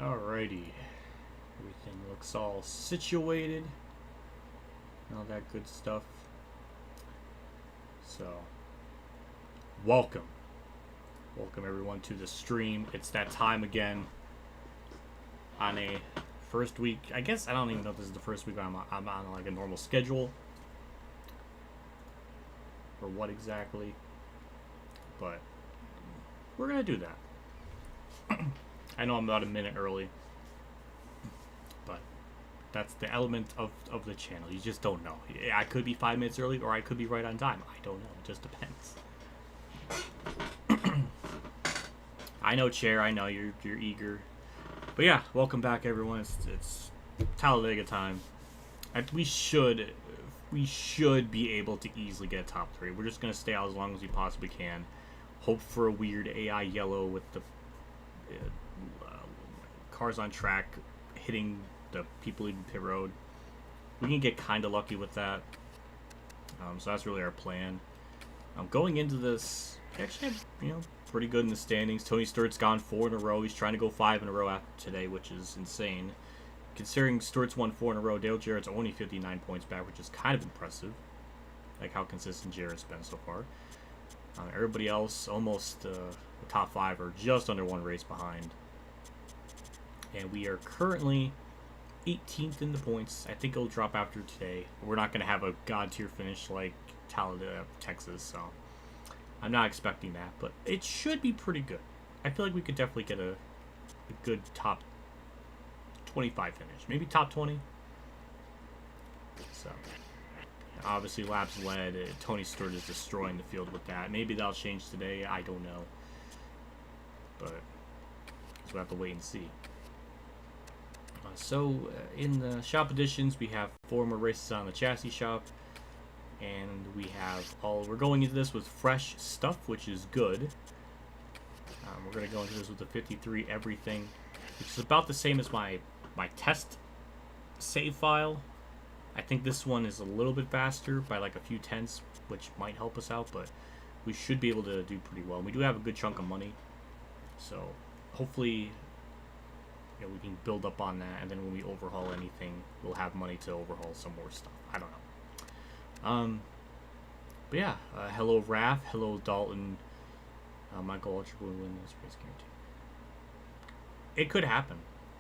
Alrighty. Everything looks all situated. And all that good stuff. So, welcome. Welcome everyone to the stream. It's that time again. On a first week. I guess I don't even know if this is the first week I'm on like a normal schedule. Or what exactly. But we're going to do that. I know I'm about a minute early, but that's the element of the channel. You just don't know. I could be 5 minutes early, or I could be right on time. I don't know. It just depends. I know, Chair. I know you're eager, but yeah, welcome back, everyone. It's Talladega time. We should be able to easily get a top 3. We're just gonna stay out as long as we possibly can. Hope for a weird AI yellow with the cars on track hitting the people leaving pit road. We can get kind of lucky with that. So that's really our plan. Going into this, actually, pretty good in the standings. Tony Stewart's gone 4 in a row. He's trying to go 5 in a row after today, which is insane. Considering Stewart's won 4 in a row, Dale Jarrett's only 59 points back, which is kind of impressive. Like how consistent Jarrett's been so far. Everybody else, almost the top 5, are just under 1 race behind. And we are currently 18th in the points. I think it'll drop after today. We're not going to have a god tier finish like Talladega, Texas, so I'm not expecting that. But it should be pretty good. I feel like we could definitely get a good top 25 finish. Maybe top 20. So, obviously laps led. Tony Stewart is destroying the field with that. Maybe that'll change today. I don't know. But we'll have to wait and see. So, in the shop editions, we have 4 more races on the chassis shop. And we have we're going into this with fresh stuff, which is good. We're going to go into this with the 53 everything, which is about the same as my test save file. I think this one is a little bit faster by like a few tenths, which might help us out, but we should be able to do pretty well. We do have a good chunk of money, so hopefully we can build up on that, and then when we overhaul anything, we'll have money to overhaul some more stuff. I don't know. But yeah, hello Raph, hello Dalton. Michael Ultra will win this race guarantee. It could happen.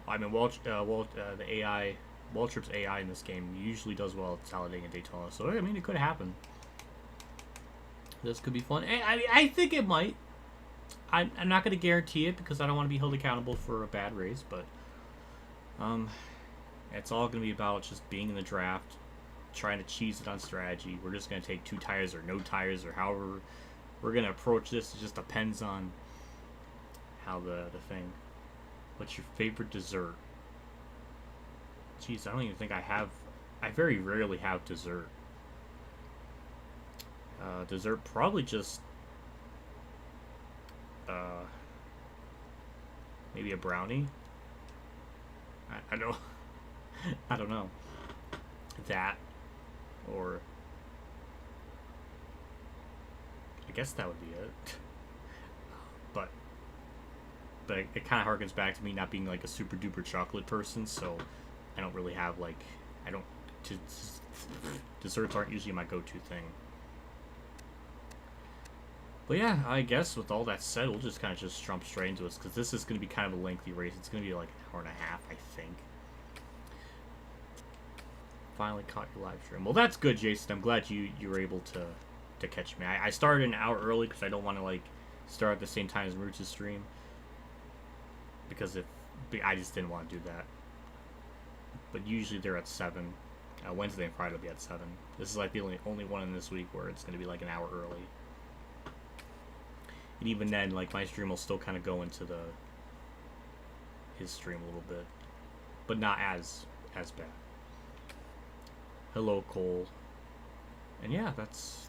I mean, the AI, Waltrip's AI in this game usually does well at Talladega and Daytona, so I mean, it could happen. This could be fun. I think it might. I'm not going to guarantee it because I don't want to be held accountable for a bad race, but it's all going to be about just being in the draft, trying to cheese it on strategy. We're just going to take 2 tires or no tires or however we're going to approach this. It just depends on how the thing. What's your favorite dessert? Jeez, I don't even think I have. I very rarely have dessert. Dessert probably just maybe a brownie. I don't. I don't know. That, or I guess that would be it. But it kind of harkens back to me not being like a super duper chocolate person, so I don't really have like desserts aren't usually my go-to thing. But yeah, I guess with all that said, we'll just kind of just jump straight into it because this is going to be kind of a lengthy race. It's going to be like an hour and a half, I think. Finally caught your live stream. Well, that's good, Jason. I'm glad you were able to catch me. I started an hour early because I don't want to like start at the same time as Roots' stream. Because I just didn't want to do that. But usually they're at 7. Wednesday and Friday will be at 7. This is like the only one in this week where it's going to be like an hour early. And even then, like, my stream will still kind of go into his stream a little bit. But not as bad. Hello, Cole. And yeah,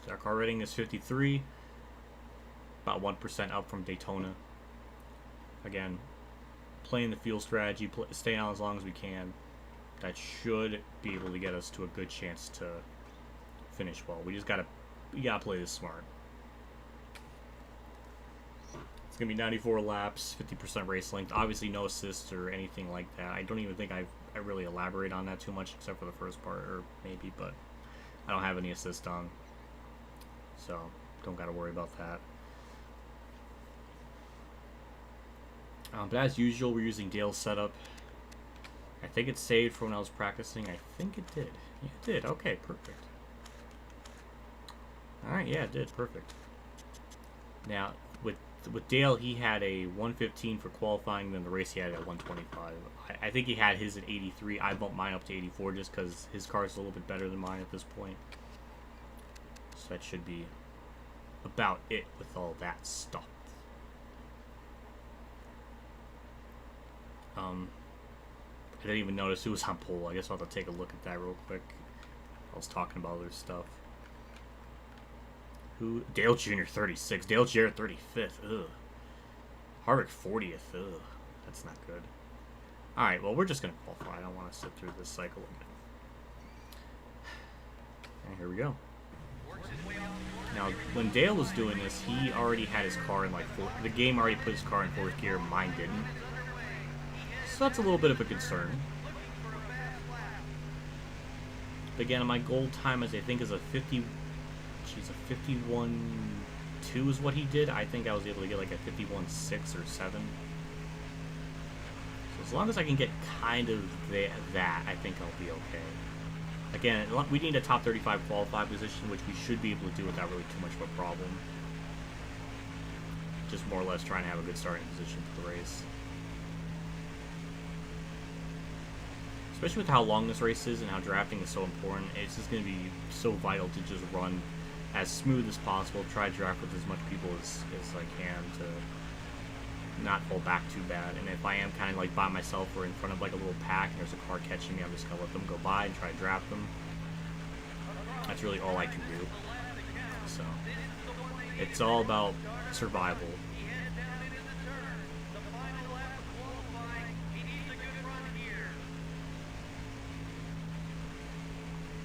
our car rating is 53. About 1% up from Daytona. Again, playing the fuel strategy, staying out as long as we can. That should be able to get us to a good chance to finish well. We gotta play this smart. It's going to be 94 laps, 50% race length. Obviously no assists or anything like that. I don't even think I really elaborate on that too much except for the first part, or maybe, but I don't have any assist on. So, don't got to worry about that. But as usual, we're using Dale's setup. I think it saved from when I was practicing. I think it did. Yeah, it did. Okay, perfect. Alright, yeah, it did. Perfect. Now, with Dale, he had a 115 for qualifying, then the race he had at 125. I think he had his at 83. I bumped mine up to 84 just because his car is a little bit better than mine at this point. So that should be about it with all that stuff. I didn't even notice who was on pole. I guess I'll have to take a look at that real quick. I was talking about other stuff. Who? Dale Jr. 36. Dale Jarrett 35th. Ugh. Harvick 40th. Ugh. That's not good. Alright, well, we're just going to qualify. I don't want to sit through this cycle again. And here we go. Now, when Dale was doing this, he already had his car in, like, the game already put his car in 4th gear. Mine didn't. So that's a little bit of a concern. But again, my goal time is, I think, is a 50... Jeez, a 51.2 is what he did. I think I was able to get like a 51.6 or 7. So as long as I can get kind of that, I think I'll be okay. Again, we need a top 35 qualified position, which we should be able to do without really too much of a problem. Just more or less trying to have a good starting position for the race. Especially with how long this race is and how drafting is so important, it's just going to be so vital to just run as smooth as possible, try to draft with as much people as I can to not fall back too bad. And if I am kind of like by myself or in front of like a little pack and there's a car catching me, I'm just going to let them go by and try to draft them. That's really all I can do. So, it's all about survival.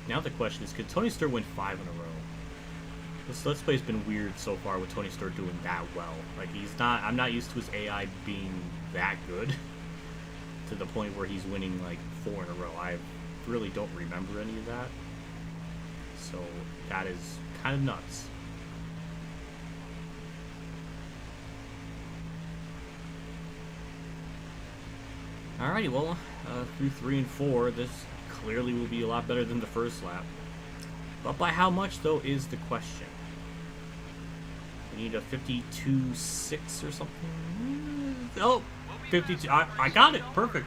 Now the question is, could Tony Stewart win 5 in a row? This Let's Play's been weird so far with Tony Stewart doing that well. Like, I'm not used to his AI being that good to the point where he's winning like 4 in a row. I really don't remember any of that. So that is kind of nuts. Alrighty, well, through 3 and 4, this clearly will be a lot better than the first lap. But by how much, though, is the question. We need a 52.6 or something. Oh, 52. I got it. Perfect.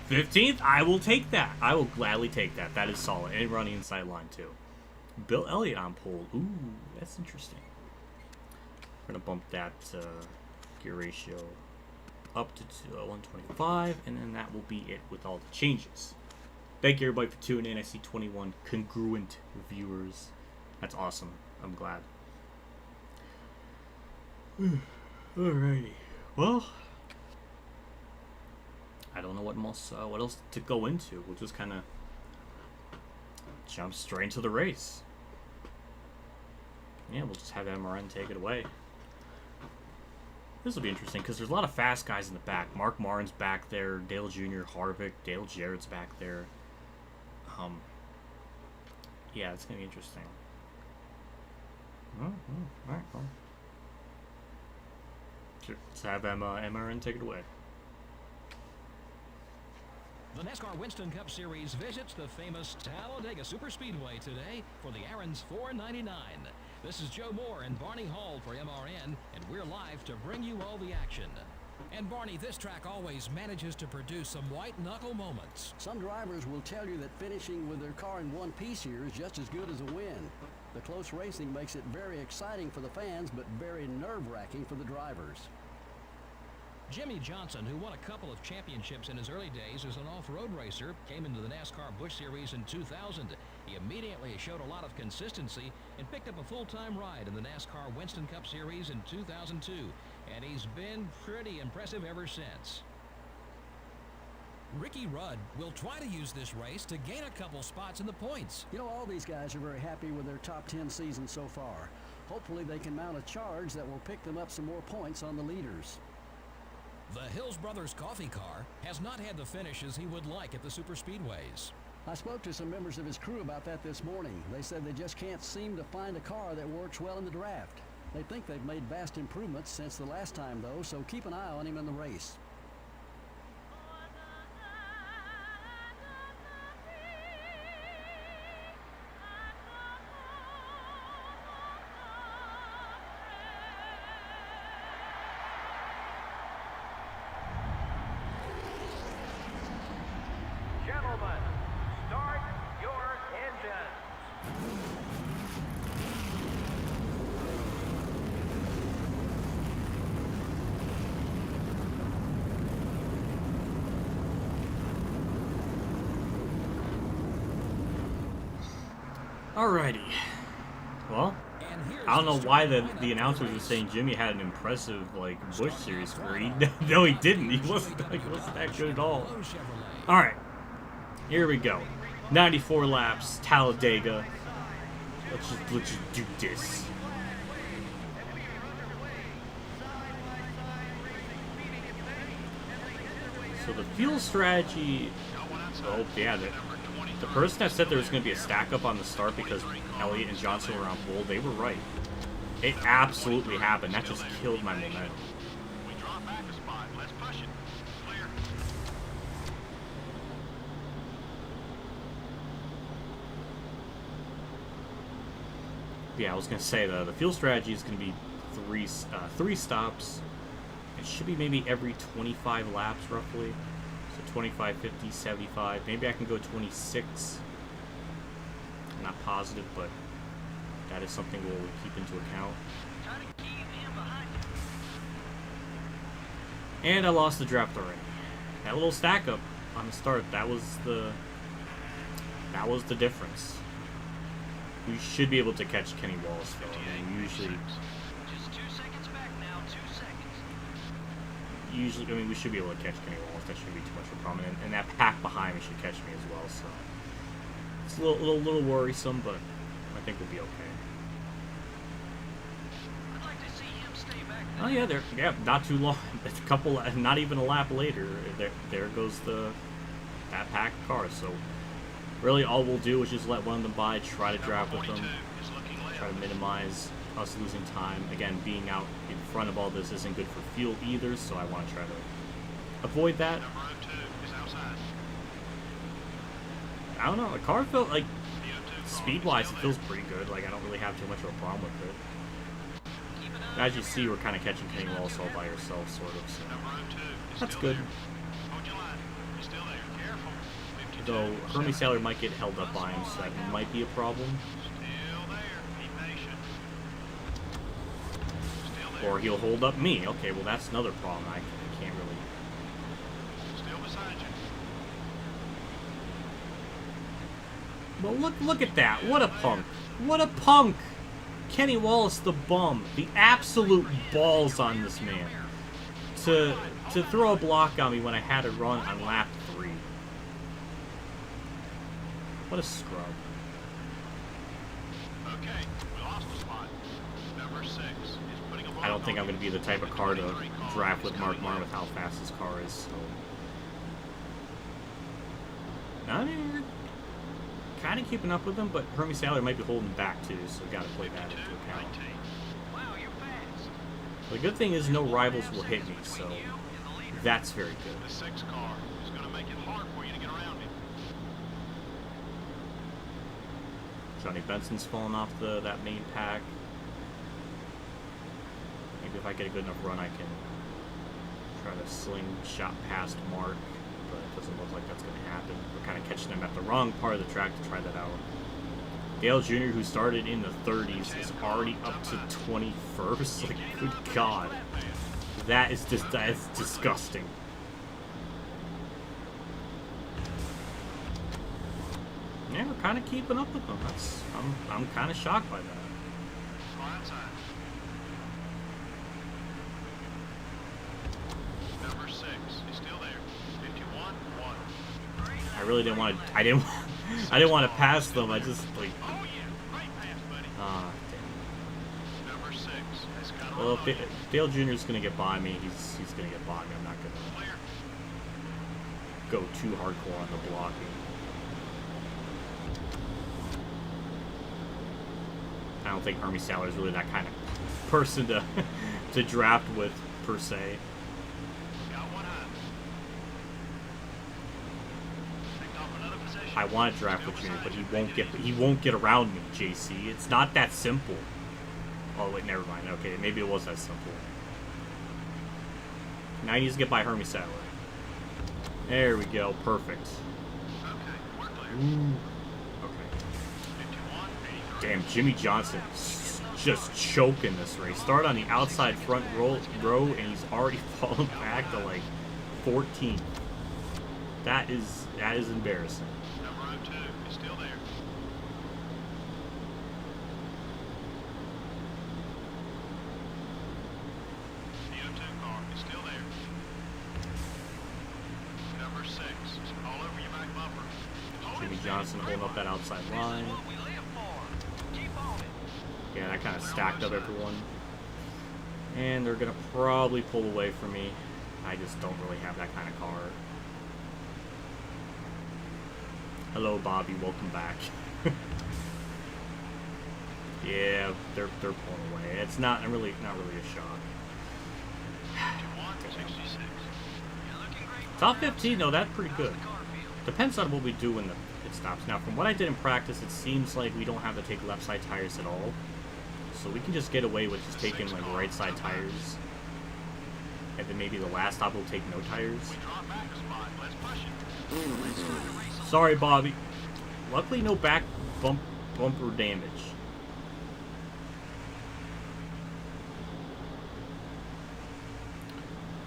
15th. I will take that. I will gladly take that. That is solid. And running inside line, too. Bill Elliott on pole. Ooh, that's interesting. We're going to bump that gear ratio up to 125. And then that will be it with all the changes. Thank you, everybody, for tuning in. I see 21 congruent viewers. That's awesome. I'm glad. Alrighty. Well, I don't know what else to go into. We'll just kind of jump straight into the race. Yeah, we'll just have MRN take it away. This will be interesting because there's a lot of fast guys in the back. Mark Marin's back there. Dale Jr., Harvick, Dale Jarrett's back there. Yeah, it's gonna be interesting. Alright, well. Sure, let's have MRN take it away. The NASCAR Winston Cup Series visits the famous Talladega Superspeedway today for the Aaron's 499. This is Joe Moore and Barney Hall for MRN, and we're live to bring you all the action. And Barney, this track always manages to produce some white-knuckle moments. Some drivers will tell you that finishing with their car in one piece here is just as good as a win. The close racing makes it very exciting for the fans, but very nerve-wracking for the drivers. Jimmy Johnson, who won a couple of championships in his early days as an off-road racer, came into the NASCAR Busch Series in 2000. He immediately showed a lot of consistency and picked up a full-time ride in the NASCAR Winston Cup Series in 2002. And he's been pretty impressive ever since. Ricky Rudd will try to use this race to gain a couple spots in the points. You know, all these guys are very happy with their top 10 season so far. Hopefully they can mount a charge that will pick them up some more points on the leaders. The Hills Brothers coffee car has not had the finishes he would like at the superspeedways. I spoke to some members of his crew about that this morning. They said they just can't seem to find a car that works well in the draft. They think they've made vast improvements since the last time, though, so keep an eye on him in the race. Gentlemen, start your engines. Alrighty. Well, I don't know why the announcers were saying Jimmy had an impressive like Busch Series career. No, he didn't. He wasn't that good at all. All right, here we go. 94 laps, Talladega. Let's just do this. So the fuel strategy. Oh yeah, the person that said there was going to be a stack up on the start because Elliott and Johnson were on pole, they were right. It absolutely happened. That just killed my momentum. We drop back a spot. Let's push it. Clear. Yeah, I was going to say the fuel strategy is going to be three stops. It should be maybe every 25 laps roughly. So 25, 50, 75. Maybe I can go 26. I'm not positive, but that is something we'll keep into account. And I lost the draft already. That little stack up on the start, that was the difference. We should be able to catch Kenny Wallace though. I mean, usually, Just 2 seconds back now, 2 seconds. I mean, we should be able to catch Kenny Wallace. That shouldn't be too much of a problem. And that pack behind me should catch me as well. So it's a little worrisome, but I think we'll be okay. I'd like to see him stay back Oh yeah, not too long. It's a couple, not even a lap later. There goes that pack of cars. So really, all we'll do is just let one of them by, try to drive with them, try to minimize us losing time. Again, being out in front of all this isn't good for fuel either, so I want to try to avoid that. I don't know. The car felt like speed-wise, it feels pretty good. Like I don't really have too much of a problem with it. As you see, we're kind of catching Kenny Wallace all by yourself, sort of. So that's good. Though Hermie Sailor might get held up by him, so that might be a problem. Or he'll hold up me. Okay, well that's another problem. I can't really. Well, look at that. What a punk. What a punk. Kenny Wallace, the bum. The absolute balls on this man. To throw a block on me when I had a run on lap 3. What a scrub. Okay, we lost the spot. Number 6 is putting a I don't think I'm going to be the type of car to draft with Mark Marr with how fast his car is. So. I mean, we're kind of keeping up with him, but Hermie Sailor might be holding back too, so got to play that into account. Wow, you're fast. The good thing is no rivals will hit me, so that's very good. The 6 car is going to make it hard for you to get around me. Johnny Benson's falling off that main pack. Maybe if I get a good enough run, I can try to slingshot past Mark, but it doesn't look like that's going to happen. We're kind of catching them at the wrong part of the track to try that out. Dale Jr., who started in the 30s, is already up to 21st. Like, good God. That is disgusting. Yeah, we're kind of keeping up with them. I'm kind of shocked by that. Number 6 is still there. 51-1. I really didn't want to. I didn't want to pass them. I just like. Oh yeah, right pass, buddy. Ah, Well, if Dale Jr. is going to get by me, he's going to get by me. I'm not going Clear. to go too hardcore on the blocking. I don't think Hermie Sadler is really that kind of person to to draft with, per se. Got one eye. Picked off another position. I want to draft with Junior, but he won't get around me, JC. It's not that simple. Oh wait, never mind. Okay, maybe it was that simple. Now he needs to get by Hermie Sadler. There we go. Perfect. Okay, we're clear. Ooh. Okay. 51, 83. Damn, Jimmy Johnson just choking this race. Started on the outside front row, and he's already fallen back to like 14. That is embarrassing. Number 02 is still there. The 02 car is still there. Number 6, all over your back bumper. Jimmy Johnson holding up that outside line. What we live for. Keep on it. Yeah, that kind of stacked up everyone. And they're going to probably pull away from me. I just don't really have that kind of car. Hello, Bobby. Welcome back. Yeah, they're pulling away. It's not really a shock. 51, 66. You're looking great. Top 15, though, that's pretty good. Car feel. Depends on what we do when the pit stops. Now, from what I did in practice, it seems like we don't have to take left side tires at all. So we can just get away with just taking like right side tires. And then maybe the last stop we'll take no tires. We drop back a spot. Let's push it. Sorry, Bobby. Luckily, no back bumper damage.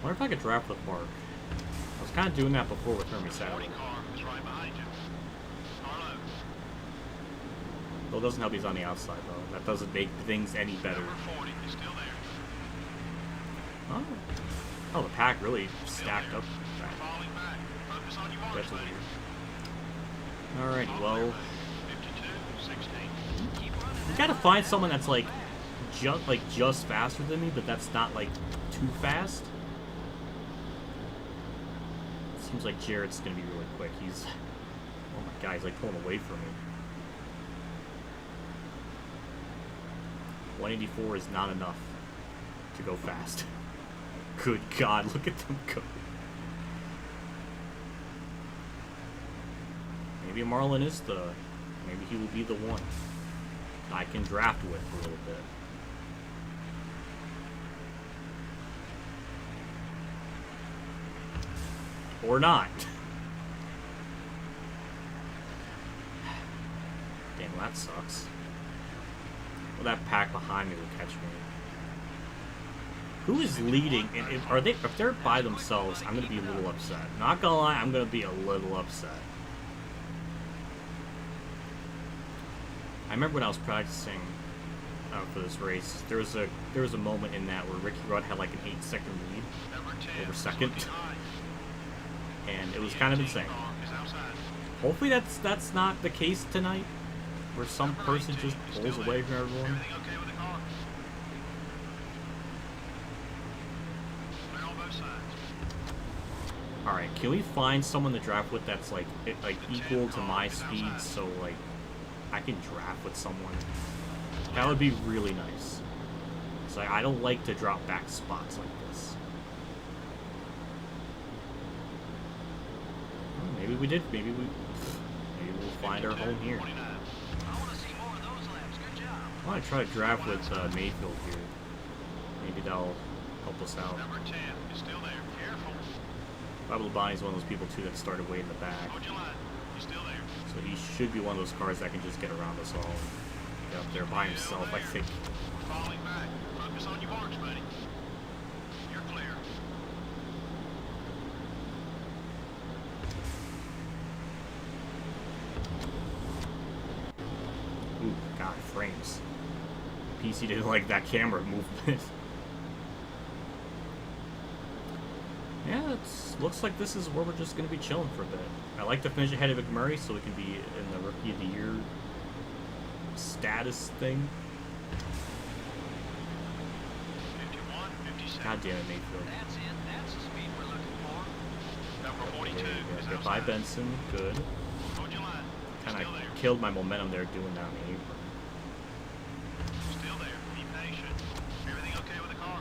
I wonder if I could draft with Mark. I was kind of doing that before with Hermie Sadler. 40 car is right behind you. Carlo. Well, it doesn't help he's on the outside, though. That doesn't make things any better. Number 40 is still there. Oh, the pack really stacked up. Falling back. Focus on your marks, That's buddy. weird. Alrighty, well, 52, 16. Keep running. we gotta find someone that's like just faster than me, but that's not like too fast. Seems like Jarrett's gonna be really quick. He's, oh my god, he's like pulling away from me. 184 is not enough to go fast. Good God, look at them go. Maybe Marlon is maybe he will be the one I can draft with a little bit. Or not. Damn, well, that sucks. Well, that pack behind me will catch me. Who is leading? And if they're by themselves, I'm gonna be a little upset. Not gonna lie, I'm gonna be a little upset. I remember when I was practicing for this race, there was a moment in that where Ricky Rudd had like an 8-second lead Number 10 over is second, looking high. and it was kind of insane. Car is outside. Hopefully that's not the case tonight, where some person just pulls away from everyone. Everything okay with the car? Clear on both sides. All right, can we find someone to draft with that's like equal to my speed, so like I can draft with someone? That would be really nice. So I don't like to drop back spots like this. Oh, maybe we did. Maybe we'll find our home here. 29. I want to see more of those laps. Good job. I want to try to draft with Mayfield here. Maybe that'll help us out. Number 10 is still there. Careful. Pablo Bonnie's one of those people too that started way in the back. Hold your line. He's still there. So he should be one of those cars that can just get around us all. Get up there by himself, I think. We're falling back. Focus on your marks, buddy. You're clear. Ooh, God, frames. PC didn't like that camera movement. Yeah, looks like this is where we're just going to be chilling for a bit. I like to finish ahead of McMurray so we can be in the Rookie of the Year status thing. God damn it, Mayfield. That's it. That's the speed we're looking for. Number 42 There we is go. Goodbye, outside. Benson. Good. Hold your line. Kind Still of there. killed my momentum there doing that on the apron. Still there. Be patient. Everything okay with the car?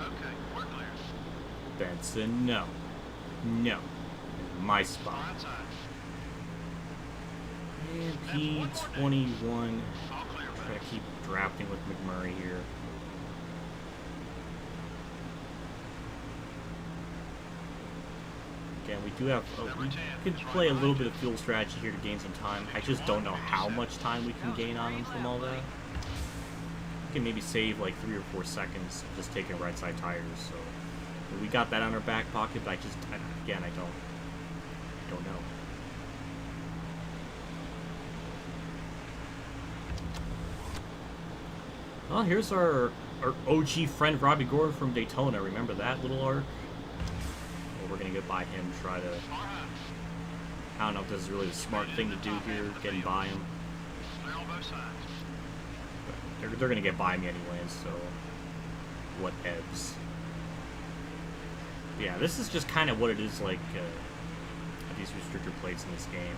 Okay, we're clear. Benson, no. No. My Far spot. outside. And That's one more P21. All clear, Try buddy. to keep drafting with McMurray here. Again, we do have. We could play a little bit of fuel strategy here to gain some time. I just don't know how much time we can gain on him from all that. We can maybe save like 3 or 4 seconds just taking right side tires. So we got that on our back pocket, but again, I don't know. Well, here's our OG friend Robbie Gordon from Daytona. Remember that little arc? Well, we're gonna get by him. Try to. I don't know if this is really the smart thing to do here, getting by him. Clear on both sides. But they're gonna get by me anyways, so what evs. Yeah, this is just kind of what it is like these restrictor plates in this game.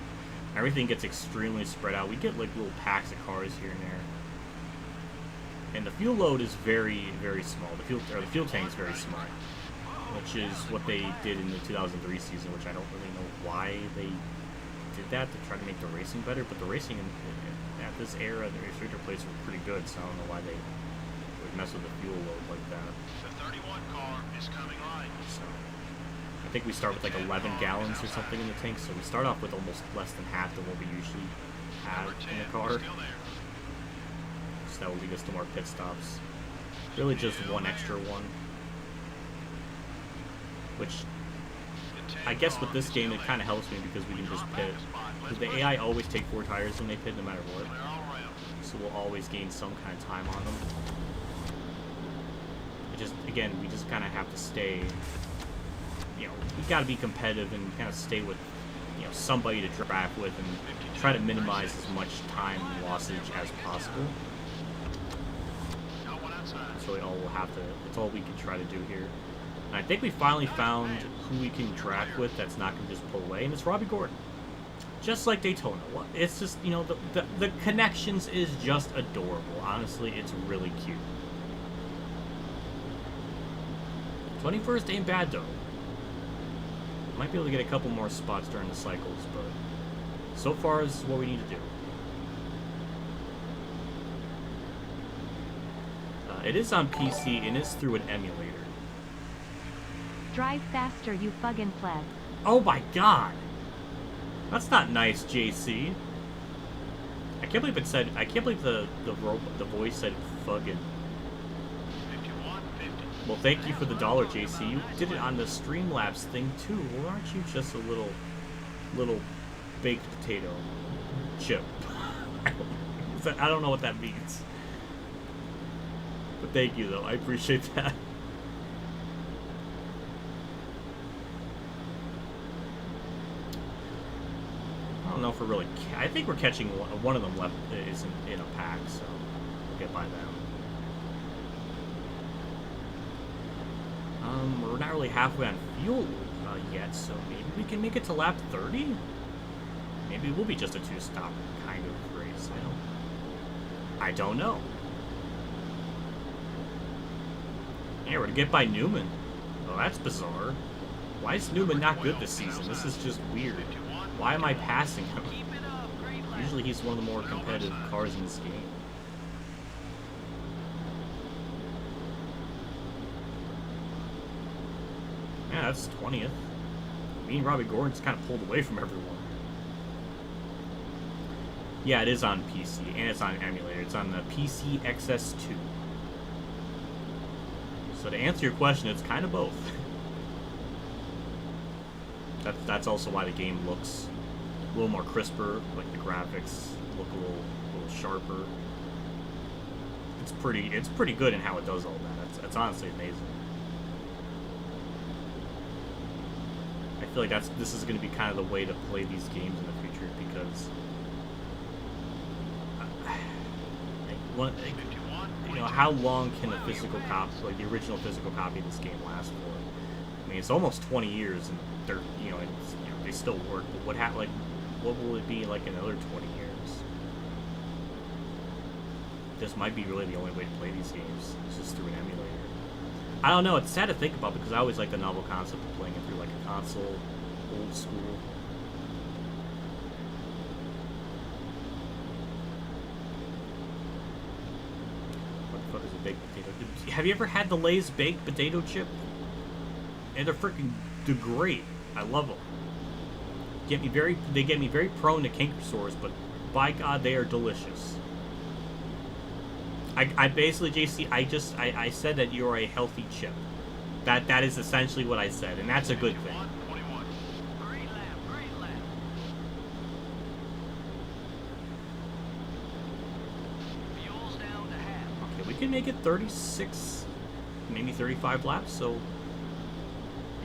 Everything gets extremely spread out. We get like little packs of cars here and there. And the fuel load is very, very small. The fuel tank is very small, which is what they did in the 2003 season, which I don't really know why they did that to try to make the racing better. But the racing at this era, the restrictor plates were pretty good, so I don't know why they would mess with the fuel load like that. The 31 car is coming right. So I think we start with like 11 gallons or something in the tank, so we start off with almost less than half of what we usually have Number 10 in the car. still there. So that will lead us to more pit stops. Really just one extra one. Which, I guess with this game, it kind of helps me because we can just pit. Because the AI always take 4 tires when they pit no matter what. Clear all around. So we'll always gain some kind of time on them. It just, again, we just kind of have to stay, you know, we got to be competitive and kind of stay with, you know, somebody to draft with and try to minimize as much time lossage as possible. Got one outside. That's really all we'll have to, that's all we can try to do here. And I think we finally found who we can draft with that's not going to just pull away, and it's Robbie Gordon. Just like Daytona. It's just, you know, the connections is just adorable. Honestly, it's really cute. 21st ain't bad, though. Might be able to get a couple more spots during the cycles, but so far this is what we need to do. It is on PC, and it's through an emulator. Drive faster, you fucking pleb. Oh my god! That's not nice, JC. I can't believe it said. I can't believe the voice said "fuggin." 51, 50. Well, thank you for the $1, JC. You did it on the Streamlabs thing too. Well, aren't you just a little baked potato chip? I don't know what that means. But thank you, though. I appreciate that. I don't know if we're really. I think we're catching one of them left is in a pack, so we'll get by them. We're not really halfway on fuel yet, so maybe we can make it to lap 30. Maybe we'll be just a 2-stop kind of race. I don't know. Yeah, we're gonna get by Newman. Oh, that's bizarre. Why is Newman not good this season? This is just weird. Why am I passing him? Keep it up. Great lap. Usually he's one of the more competitive cars in this game. Yeah, that's 20th. Me and Robbie Gordon's kind of pulled away from everyone. Yeah, it is on PC, and it's on emulator. It's on the PC XS2. So to answer your question, it's kind of both. That's also why the game looks a little more crisper, like the graphics look a little sharper. It's pretty good in how it does all that. It's honestly amazing. feel like this is going to be kind of the way to play these games in the future because you know, how long can a physical copy, like the original physical copy of this game, last for? I mean, it's almost 20 years, and they're, you know, they still work. But what will it be like in another 20 years? This might be really the only way to play these games. It's just through an emulator. I don't know. It's sad to think about because I always like the novel concept of playing it through like a console, old school. What the fuck is a baked potato? Have you ever had the Lay's baked potato chip? And they're freaking great. I love them. They get me very prone to canker sores, but by God, they are delicious. I basically, JC, I said that you're a healthy chip. That is essentially what I said, and that's a good thing. Great lap, great lap. Fuel's down to half. Okay, we can make it 36, maybe 35 laps, so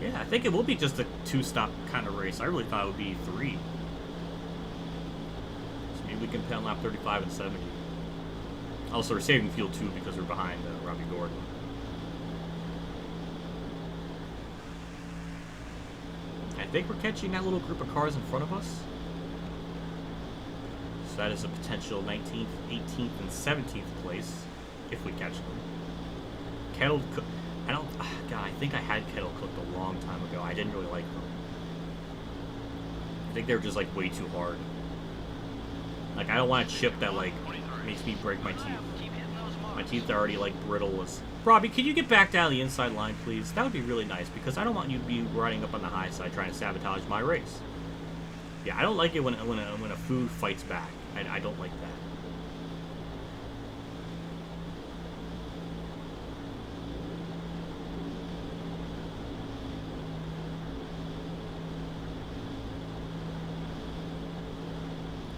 yeah, I think it will be just a 2-stop kind of race. I really thought it would be 3. So maybe we can pit on lap 35 and 70. Also, we're saving fuel too because we're behind Robbie Gordon. I think we're catching that little group of cars in front of us. So that is a potential 19th, 18th, and 17th place if we catch them. Kettle Cook. God, I think I had Kettle Cooked a long time ago. I didn't really like them. I think they were just like way too hard. Like, I don't want a chip that like makes me break my teeth. My teeth are already like brittle as. Robbie, can you get back down the inside line, please? That would be really nice because I don't want you to be riding up on the high side trying to sabotage my race. Yeah, I don't like it when a food fights back. I don't like that.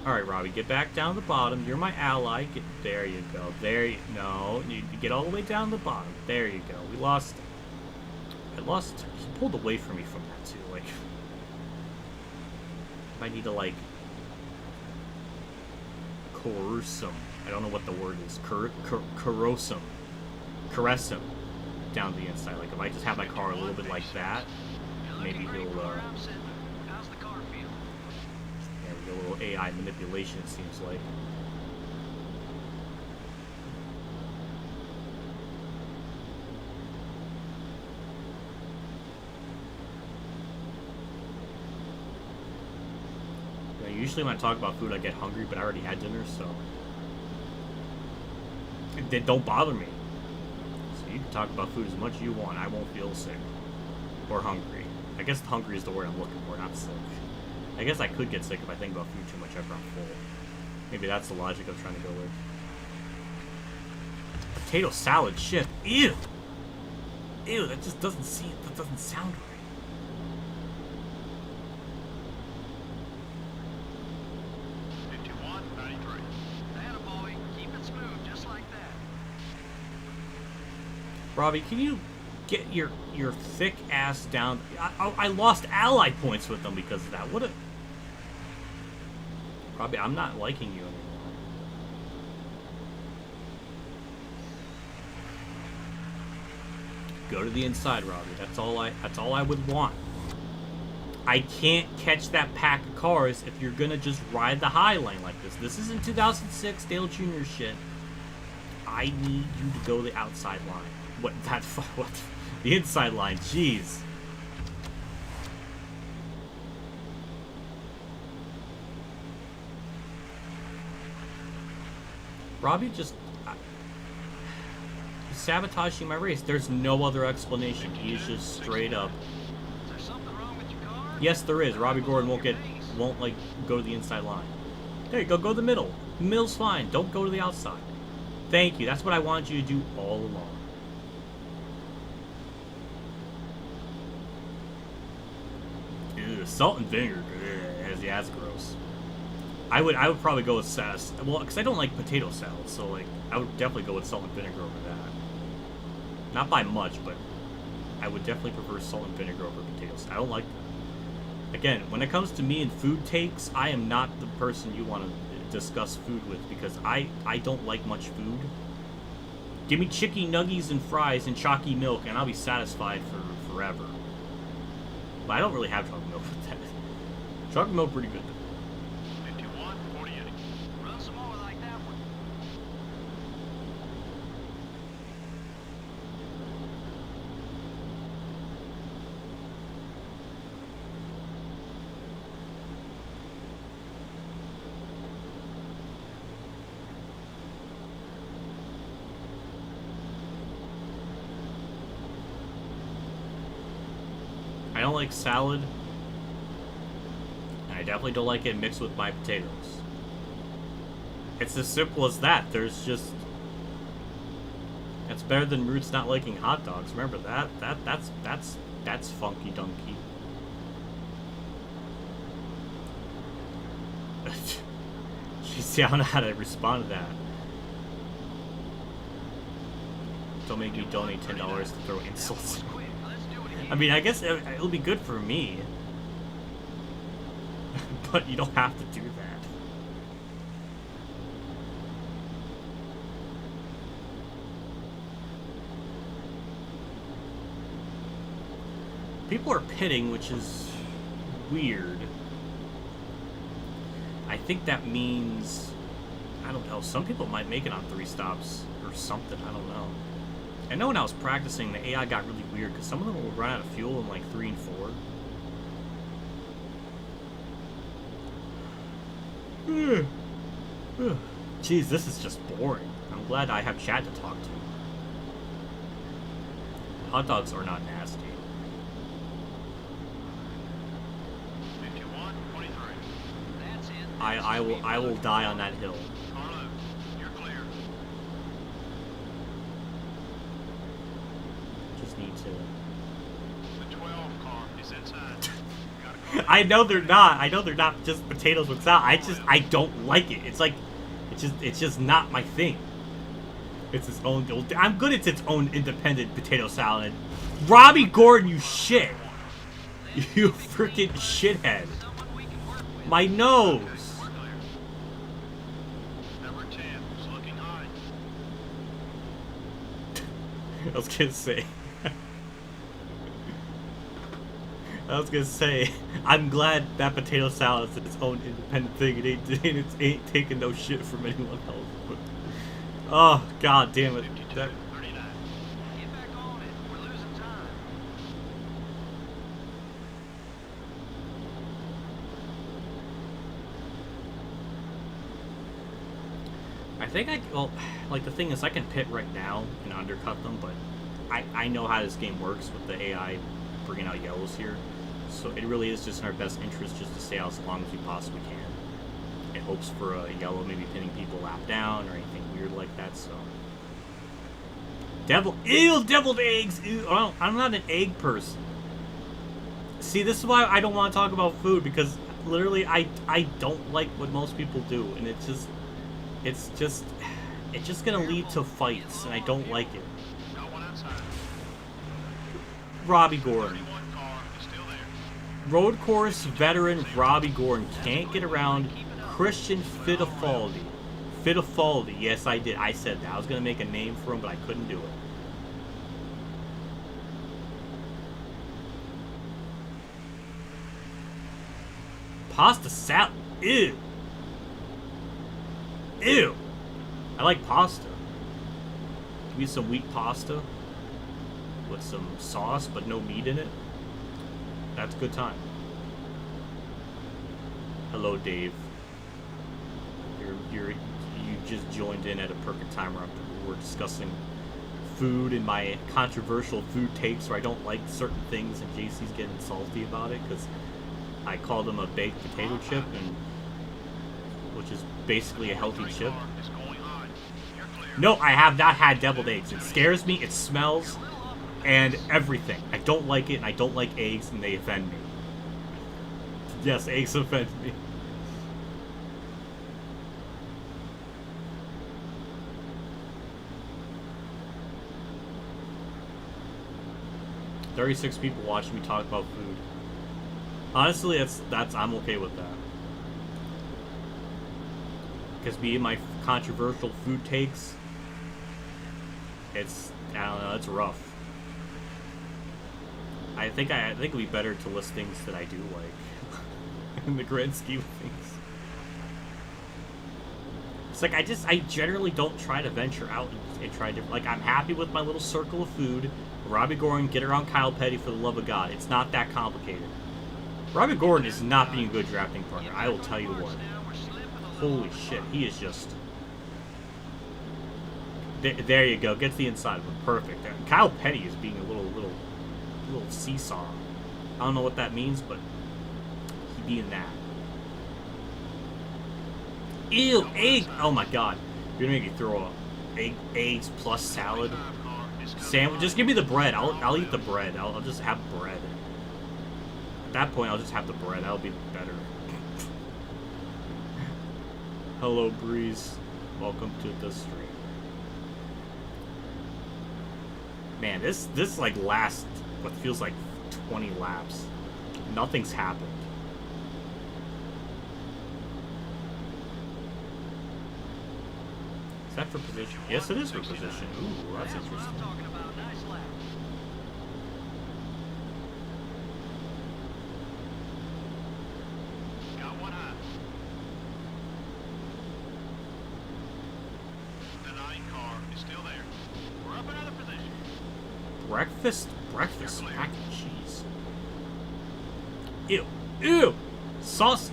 Alright, Robbie, get back down to the bottom. You're my ally. There you go. No, you get all the way down to the bottom. There you go. We lost. He pulled away from me from that, too. Like, I need to, like, coerce him. I don't know what the word is. Caress him down the inside. Like, if I just have my car a little bit like that, maybe he'll, How's the car feel? a little AI manipulation, it seems like. You know, usually when I talk about food, I get hungry, but I already had dinner, so it don't bother me. So you can talk about food as much as you want. I won't feel sick or hungry. I guess hungry is the word I'm looking for, not sick. I guess I could get sick if I think about food too much after I'm full. Maybe that's the logic I'm trying to go with. Potato salad chip. Ew! Ew, that just doesn't sound right. Attaboy, keep it smooth, just like that. Robbie, can you get your thick ass down? I lost ally points with them because of that. What a... Robbie, I'm not liking you anymore. Go to the inside, Robbie. That's all I would want. I can't catch that pack of cars if you're gonna just ride the high lane like this. This isn't 2006 Dale Jr. shit. I need you to go the outside line. What? The inside line, jeez. Robbie just... he's sabotaging my race. There's no other explanation. He is just straight up... Is there something wrong with your car? Yes, there is. Robbie Gordon won't like go to the inside line. There you go. Go to the middle. Middle's fine. Don't go to the outside. Thank you. That's what I wanted you to do all along. Ew, salt and vinegar. Yeah, that's gross. I would probably go with sass. Well, because I don't like potato salad, so like I would definitely go with salt and vinegar over that. Not by much, but I would definitely prefer salt and vinegar over potato salad. I don't like that. Again, when it comes to me and food takes, I am not the person you want to discuss food with because I don't like much food. Give me chicken nuggies and fries and chalky milk and I'll be satisfied for forever. But I don't really have chocolate milk with that. Chocolate milk pretty good. 51, 48. Run some more like that one. I don't like salad. And I definitely don't like it mixed with my potatoes. It's as simple as that. There's just... It's better than Roots not liking hot dogs. Remember that? That's funky dunky. Jeez, I don't know how to respond to that. Don't make me donate $10 to throw insults. Quick, let's do it again. I mean, I guess it'll be good for me. But you don't have to do that. People are pitting, which is weird. I think that means... I don't know. Some people might make it on 3 stops or something. I don't know. I know when I was practicing, the AI got really weird because some of them would run out of fuel in like 3 and 4. Jeez, this is just boring. I'm glad I have chat to talk to. Hot dogs are not nasty. 51, 23. That's it. I will die on that hill. Carlo, you're clear. Just need to. The 12 car is inside. Gotta call I know they're not. I know they're not just potatoes with salad. I don't like it. It's like, it's just not my thing. It's its own. I'm good at its own independent potato salad. Robbie Gordon, you shit. You freaking shithead. Someone we can work with. My nose. We're clear. Number 10 is looking high. I was gonna say, I'm glad that potato salad is its own independent thing. It ain't taking no shit from anyone else. But, oh, god damn it. 52, That, 39. Get back on it. We're losing time. I think well, like the thing is I can pit right now and undercut them, but I know how this game works with the AI bringing out yellows here. So it really is just in our best interest just to stay out as long as we possibly can. It hopes for a yellow maybe pinning people lap down or anything weird like that, so. Deviled eggs! Ew, I'm not an egg person. See, this is why I don't want to talk about food, because literally I don't like what most people do, and it's just gonna lead to fights, and I don't like it. Got one outside. Robbie Gordon. 31 car is still there. Road course veteran Robbie Gordon can't get around Christian Fittipaldi. Fittipaldi, yes I did. I said that. I was going to make a name for him, but I couldn't do it. Pasta salad. Ew. Ew. I like pasta. Give me some wheat pasta with some sauce, but no meat in it. That's a good time. Hello, Dave. You just joined in at a perfect time where we're discussing food and my controversial food takes where I don't like certain things, and JC's getting salty about it because I called him a baked potato chip, and which is basically a healthy chip. Car is going high. You're clear. No, I have not had deviled eggs. It scares me. It smells. And everything. I don't like it, and I don't like eggs, and they offend me. Yes, eggs offend me. "36 people watching me talk about food." Honestly, that's I'm okay with that. Because being my controversial food takes, I don't know, it's rough. I think it'd be better to list things that I do like in the grand scheme of things. It's like I generally don't try to venture out and try to, like, I'm happy with my little circle of food. Robbie Gordon, get around Kyle Petty for the love of God. It's not that complicated. Robbie Gordon is not being a good drafting partner. I will tell you what. Holy shit, he is just... There you go. Gets the inside one. Perfect. Kyle Petty is being a little seesaw. I don't know what that means, but he being that. Ew, egg! Oh my god. You're gonna make me throw eggs plus salad. Sandwich. Just give me the bread. I'll eat the bread. I'll just have bread. At that point, I'll just have the bread. That'll be better. Hello, Breeze. Welcome to the stream. Man, this like lasts what feels like 20 laps. Nothing's happened. Is that for position? Yes, it is for position. Ooh, that's interesting. What I'm talking about. Nice lap. Got one eye. The 9 car is still there. We're up another position. Breakfast, mac and cheese. Ew, sauce,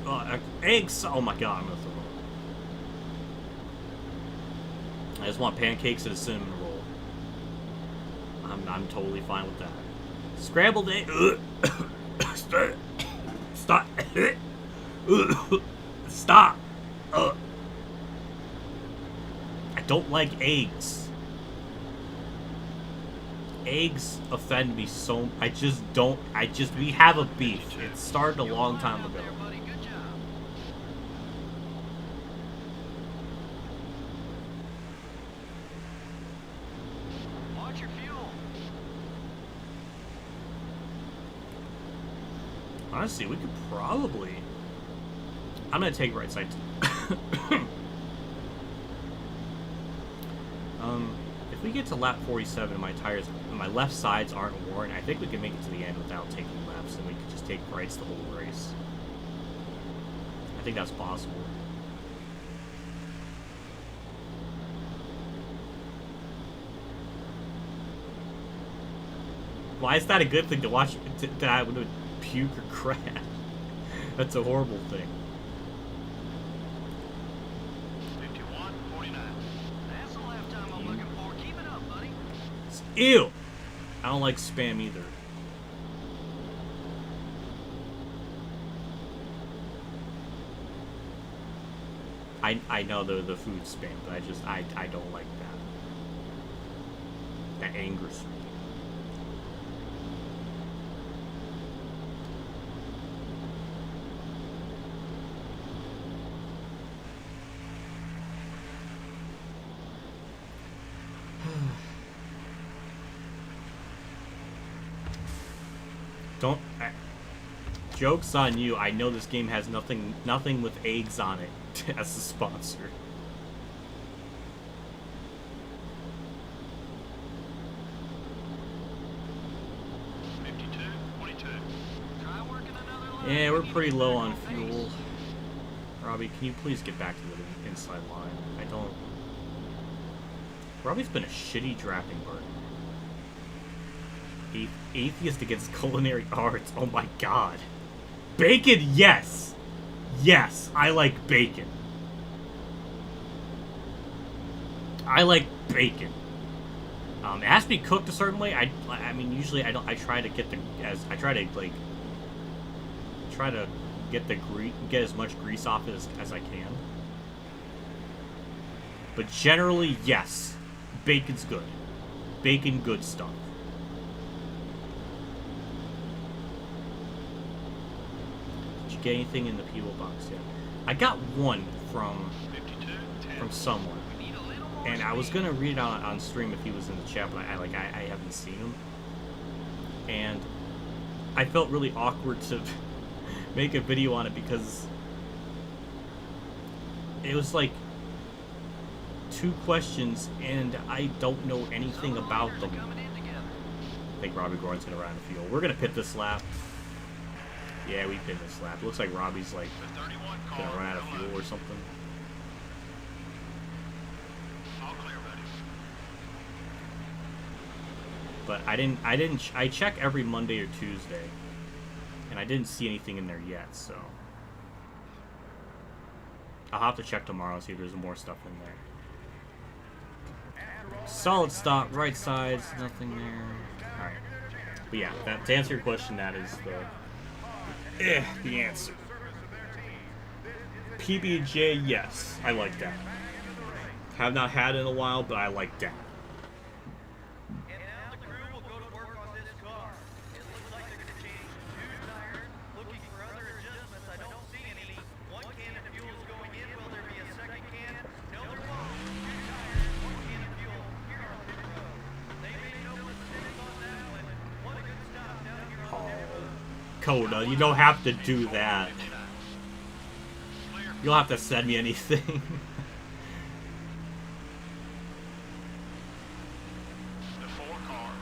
eggs. Oh my god, I'm gonna throw it. I just want pancakes and a cinnamon roll. I'm totally fine with that. Scrambled egg. Stop. Stop. I don't like eggs. Eggs offend me so. We have a beef. It started a long time ago. There, buddy. Good job. Watch your fuel. Honestly, we could probably... I'm going to take right side. If we get to lap 47 and my tires, my left sides aren't worn, I think we can make it to the end without taking laps, and we could just take rights the whole race. I think that's possible. Why is that a good thing to watch? That I would puke or crash? That's a horrible thing. 51-49. That's the lap time I'm looking for. Keep it up, buddy. Ew! I don't like spam either. I know the food spam, but I don't like that. That angers me. Joke's on you. I know this game has nothing with eggs on it as the sponsor. Try working another lap. Yeah, we're pretty low on fuel. Robbie, can you please get back to the inside line? I don't... Robbie's been a shitty drafting partner. Atheist against culinary arts. Oh my god. Bacon, yes! Yes, I like bacon. I like bacon. It has to be cooked a certain way. I mean, usually I don't. I try to get get as much grease off it as I can. But generally, yes, bacon's good. Bacon, good stuff. Did you get anything in the P.O. box yet? I got one from someone. And I was gonna read it on stream if he was in the chat, but I haven't seen him. And I felt really awkward to make a video on it because it was like 2 questions and I don't know anything about them. I think Robbie Gordon's gonna run the field. We're gonna pit this lap. Yeah, we pit this lap. It looks like Robbie's like gonna run out of fuel or something. But I check every Monday or Tuesday, and I didn't see anything in there yet, so I'll have to check tomorrow and see if there's more stuff in there. Solid stop, right sides, nothing there. Alright. But yeah, to answer your question, that is the answer. PB&J, yes, I like that. Have not had it in a while, but I like that. Coda, you don't have to do that. You don't have to send me anything.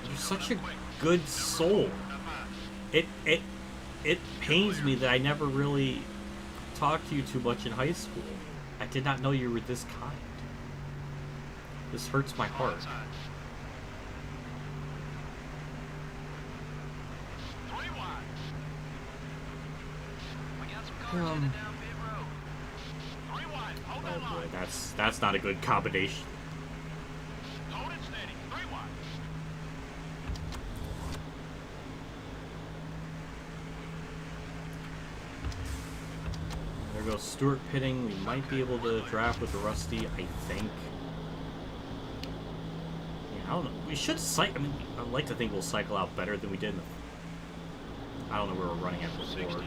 You're such a good soul. It pains me that I never really talked to you too much in high school. I did not know you were this kind. This hurts my heart. Oh boy, that's not a good combination. There goes Stewart pitting. We might be able to draft with the Rusty, I think. Yeah, I don't know. We should cycle. I mean, I'd like to think we'll cycle out better than we did in the... I don't know where we're running at before.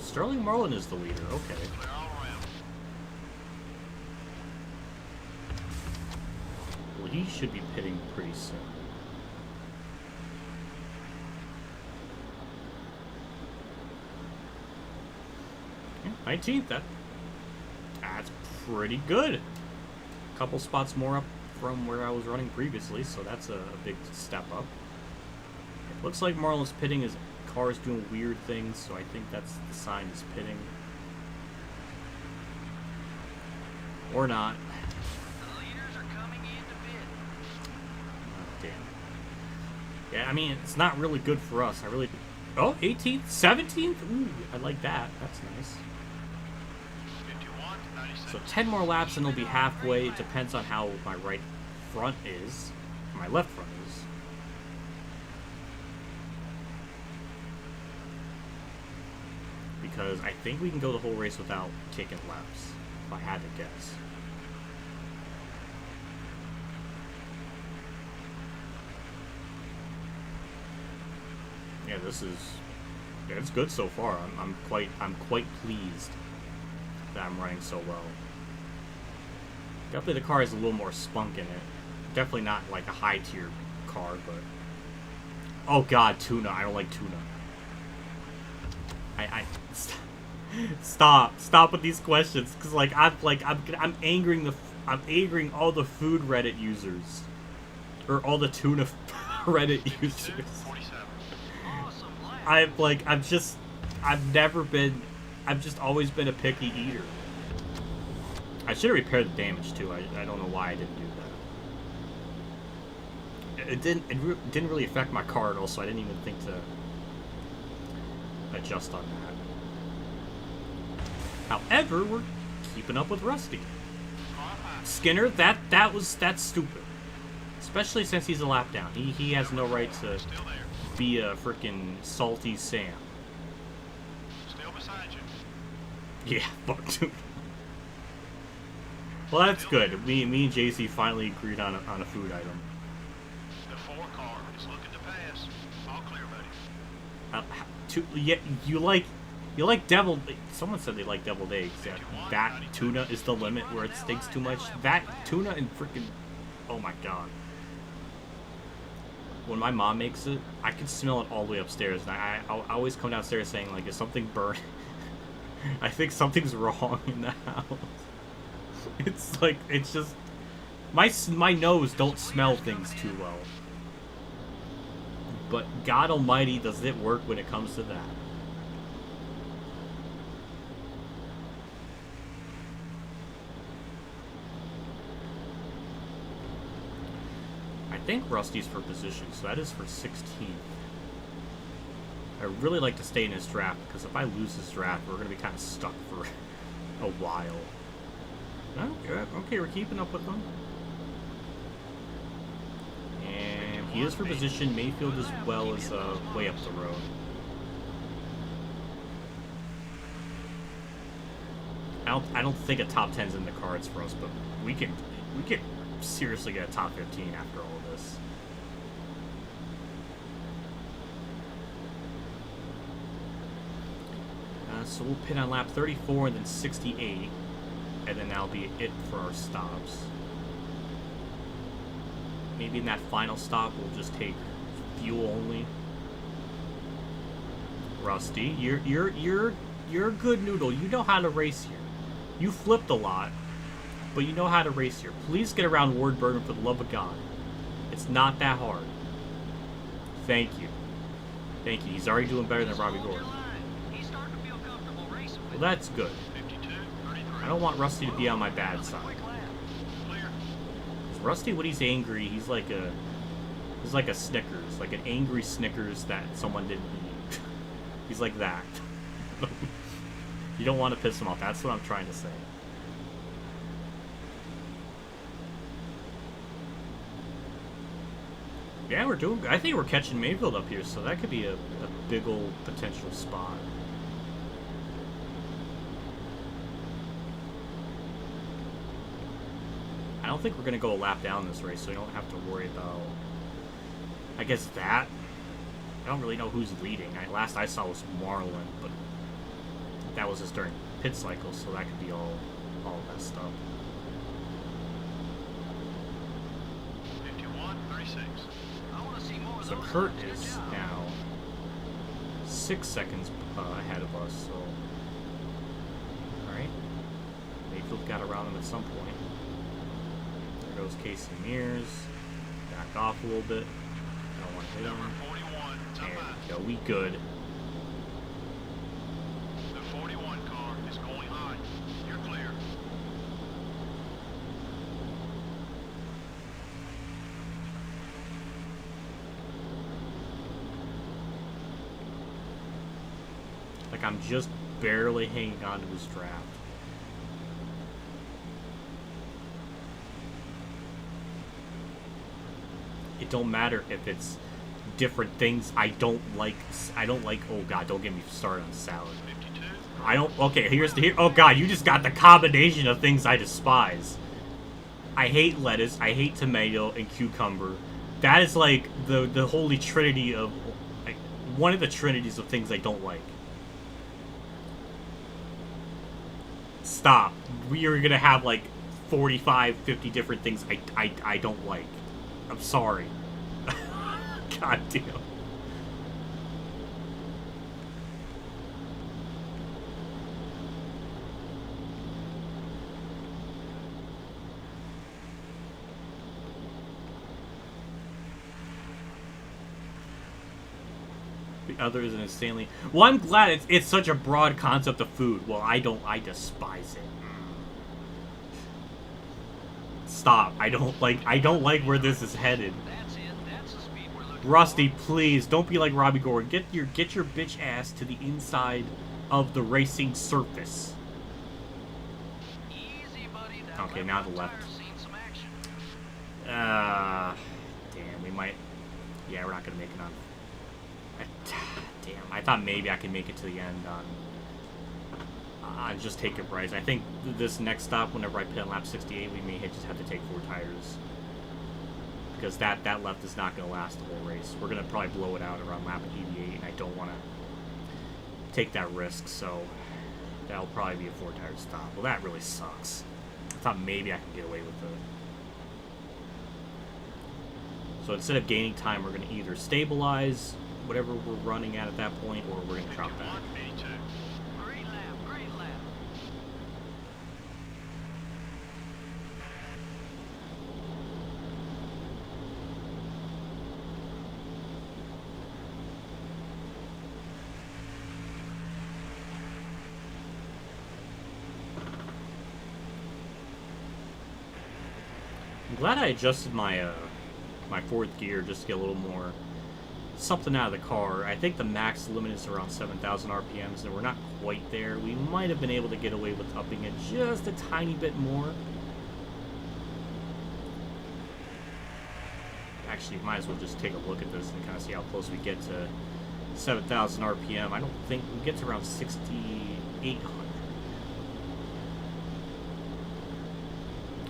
Sterling Marlin is the leader. Okay. Well, he should be pitting pretty soon. Yeah, 19th. That's pretty good. A couple spots more up from where I was running previously, so that's a big step up. It looks like Marlin's pitting his car is doing weird things, so I think that's the sign he's pitting. Or not. The leaders are coming in to pit. Oh, damn. Yeah, I mean, it's not really good for us. I really... Oh, 18th? 17th? Ooh, I like that. That's nice. So 10 more laps and it'll be halfway. It depends on how my right front is. My left front is. Because I think we can go the whole race without taking laps, if I had to guess. Yeah, it's good so far. I'm quite pleased that I'm running so well. Definitely the car has a little more spunk in it. Definitely not like a high tier car, but oh god, tuna. I don't like tuna. Stop with these questions, because I'm angering all the food Reddit users, or all the tuna Reddit users. I've just always been a picky eater. I should have repaired the damage too. I don't know why I didn't do that. It didn't really affect my car at all, so I didn't even think to adjust on that. However, we're keeping up with Rusty. Skinner, that's stupid. Especially since he's a lap down. He has no right to be a freaking salty Sam. Still beside you. Yeah, fuck dude. Well, that's good. Me and JC finally agreed on a food item. The 4 car is looking to pass. All clear, buddy. Yeah, you like deviled... Someone said they like deviled eggs. Yeah, that tuna is the limit where it stinks too much. That tuna and freaking... Oh my god. when my mom makes it, I can smell it all the way upstairs. And I always come downstairs saying, like, is something burning? I think something's wrong in the house. It's like, it's just... My nose don't smell things too well. But God almighty, does it work when it comes to that. I think Rusty's for position, so that is for 16th. I really like to stay in this draft, because if I lose this draft, we're going to be kind of stuck for a while. Okay, we're keeping up with them. And he is for position. Mayfield as well as way up the road. I don't think a top 10's in the cards for us, but we could seriously get a top 15 after all of this. So we'll pit on lap 34 and then 68, and then that'll be it for our stops. Maybe in that final stop we'll just take fuel only. Rusty, you're a good noodle. You know how to race here. You flipped a lot, but you know how to race here. Please get around Wardburger for the love of God. It's not that hard. Thank you. Thank you. He's already doing better than Robbie Gordon. Well, that's good. I don't want Rusty to be on my bad side. Rusty, when he's angry, he's like a Snickers, like an angry Snickers that someone didn't eat. He's like that. You don't want to piss him off. That's what I'm trying to say. Yeah, we're doing. I think we're catching Mayfield up here, so that could be a big old potential spot. I don't think we're going to go a lap down this race, so we don't have to worry about, I guess, that. I don't really know who's leading. Last I saw was Marlin, but that was just during pit cycle, so that could be all messed up. 51-36. I want to see more of So those. Kurt Good is job. now 6 seconds ahead of us, so... Alright. Mayfield got around him at some point. There goes Casey Mears. Back off a little bit. I don't want to hit him. Number 41, There top we go. We good. The 41 car is going high. You're clear. Like, I'm just barely hanging on to his draft. It don't matter if it's different things. I don't like, oh god, don't get me started on salad. 52. Okay, oh god, you just got the combination of things I despise. I hate lettuce, I hate tomato and cucumber. That is like the holy trinity of, like, one of the trinities of things I don't like. Stop. We are gonna have like 45, 50 different things I don't like. I'm sorry. God damn. The other is an insanely... Well, I'm glad it's such a broad concept of food. Well, I despise it. Stop. I don't like where this is headed. That's it. That's the speed we're looking Rusty, please don't be like Robbie Gordon. Get your bitch ass to the inside of the racing surface. for. Easy, buddy. That Okay, left now the front left. tire's seen some action. Damn, we might. Yeah, we're not gonna make it on. Damn, I thought maybe I could make it to the end on just take it right. I think this next stop, whenever I pit on lap 68, we may just have to take 4 tires. Because that left is not going to last the whole race. We're going to probably blow it out around lap 88, and I don't want to take that risk, so that'll probably be a 4-tire stop. Well, that really sucks. I thought maybe I could get away with it. So instead of gaining time, we're going to either stabilize whatever we're running at that point, or we're going to drop back. 82. Great lap, great lap. I'm glad I adjusted my my fourth gear just to get a little more something out of the car. I think the max limit is around 7,000 RPMs, and we're not quite there. We might have been able to get away with upping it just a tiny bit more. Actually, might as well just take a look at this and kind of see how close we get to 7,000 RPM. I don't think we get to around 6,800.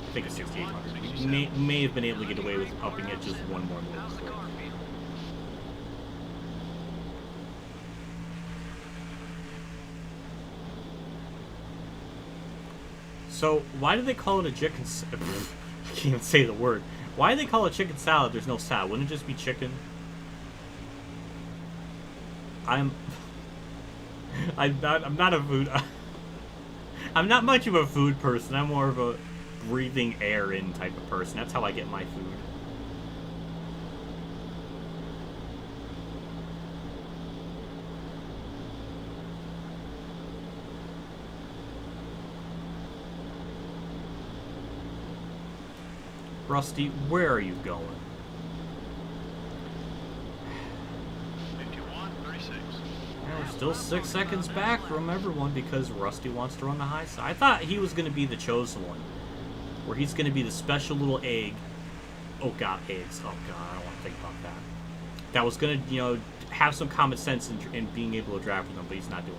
I think it's 6,800. We may have been able to get away with upping it just one more How's the little car bit. feel? So, why do they call it a chicken I can't even say the word. Why do they call it chicken salad? There's no salad. Wouldn't it just be chicken? I'm not a food... I'm not much of a food person. I'm more of a breathing air in type of person. That's how I get my food. Rusty, where are you going? 51, 36. Well, we're still 6 seconds back from everyone because Rusty wants to run the high side. I thought he was going to be the chosen one, where he's going to be the special little egg. Oh god, eggs. Oh god, I don't want to think about that. That was going to, you know, have some common sense in being able to drive with them, but he's not doing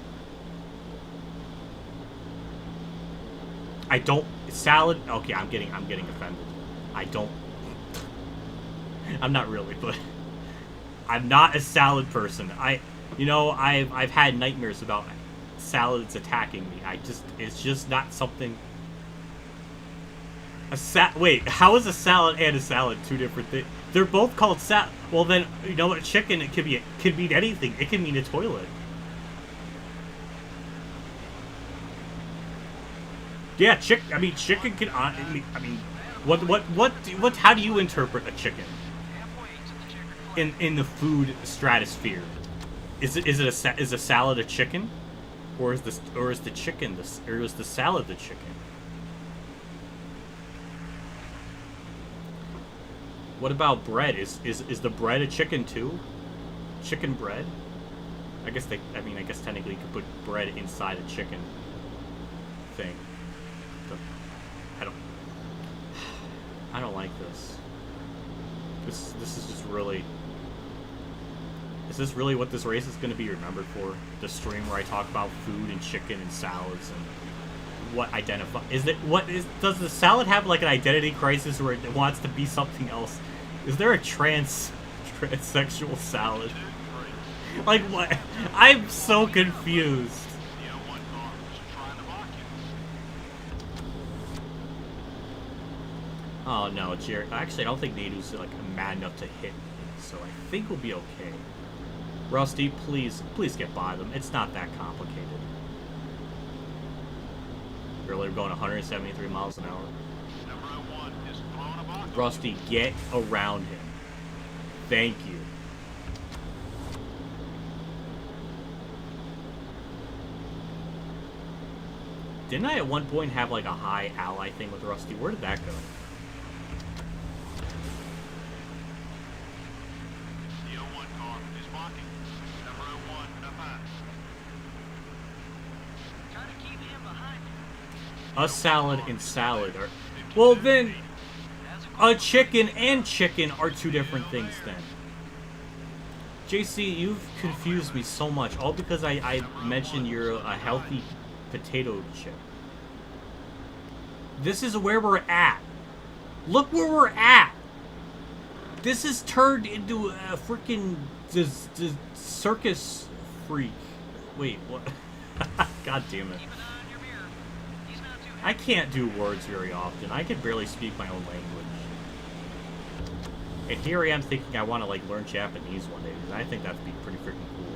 that. I don't salad. Okay, I'm getting offended. I don't. I'm not really, but I'm not a salad person. I've had nightmares about salads attacking me. It's just not something. Wait, how is a salad and a salad two different things? They're both called salad. Well then, you know what? Chicken, it could mean anything. It can mean a toilet. Yeah, chicken can. What? How do you interpret a chicken in the food stratosphere? Is a salad a chicken, or is the salad the chicken? What about bread? Is the bread a chicken too? Chicken bread? I guess technically you could put bread inside a chicken thing. I don't like this. This is just really... Is this really what this race is going to be remembered for? The stream where I talk about food and chicken and salads and what identify... Does the salad have like an identity crisis where it wants to be something else? Is there a transsexual salad? Like what? I'm so confused. Oh no, Jared. Actually, I don't think Nadu's like mad enough to hit me, so I think we'll be okay. Rusty, please get by them. It's not that complicated. Earlier, going 173 miles an hour. Rusty, get around him. Thank you. Didn't I at one point have like a high ally thing with Rusty? Where did that go? A salad and salad are... Well then, a chicken and chicken are two different things then. JC, you've confused me so much, all because I mentioned you're a healthy potato chip. This is where we're at. Look where we're at. This is turned into a freaking circus freak. Wait, what? God damn it. I can't do words very often. I can barely speak my own language. And here I am thinking I want to like learn Japanese one day, because I think that'd be pretty freaking cool.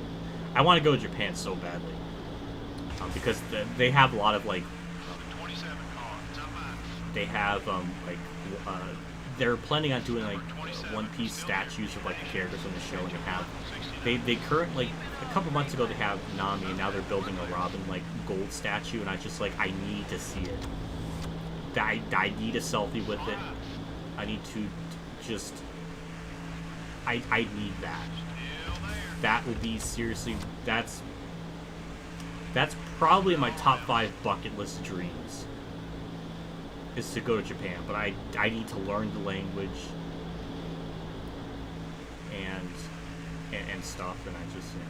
I want to go to Japan so badly, because they have a lot of like, they have they're planning on doing like one-piece statues of like the characters on the show, and they currently, like a couple months ago they have Nami, and now they're building a Robin like gold statue, and I just like, I need to see it. I need a selfie with it. I need to just, I need that. That would be seriously, that's probably my top 5 bucket list dreams, is to go to Japan. But I need to learn the language and stuff, and I just, you know.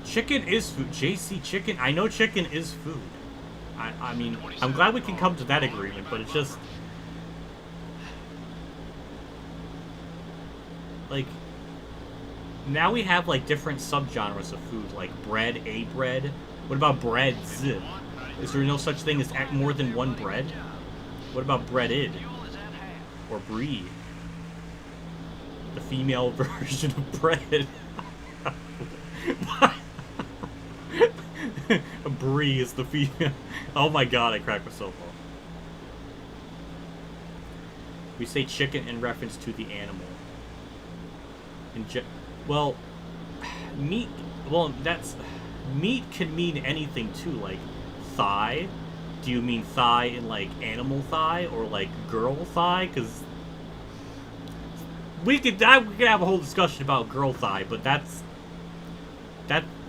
Chicken is food. JC, chicken. I know chicken is food. I mean, I'm glad we can come to that agreement, but it's just, like, now we have like different subgenres of food, like bread, a bread. What about breads? Is there no such thing as more than one bread? What about breaded? Or brie? The female version of bread. Brie is the female. Oh my god, I cracked myself off. We say chicken in reference to the animal. Well, meat. Well, meat can mean anything too. Like thigh. Do you mean thigh in like animal thigh or like girl thigh? Because we could have a whole discussion about girl thigh, but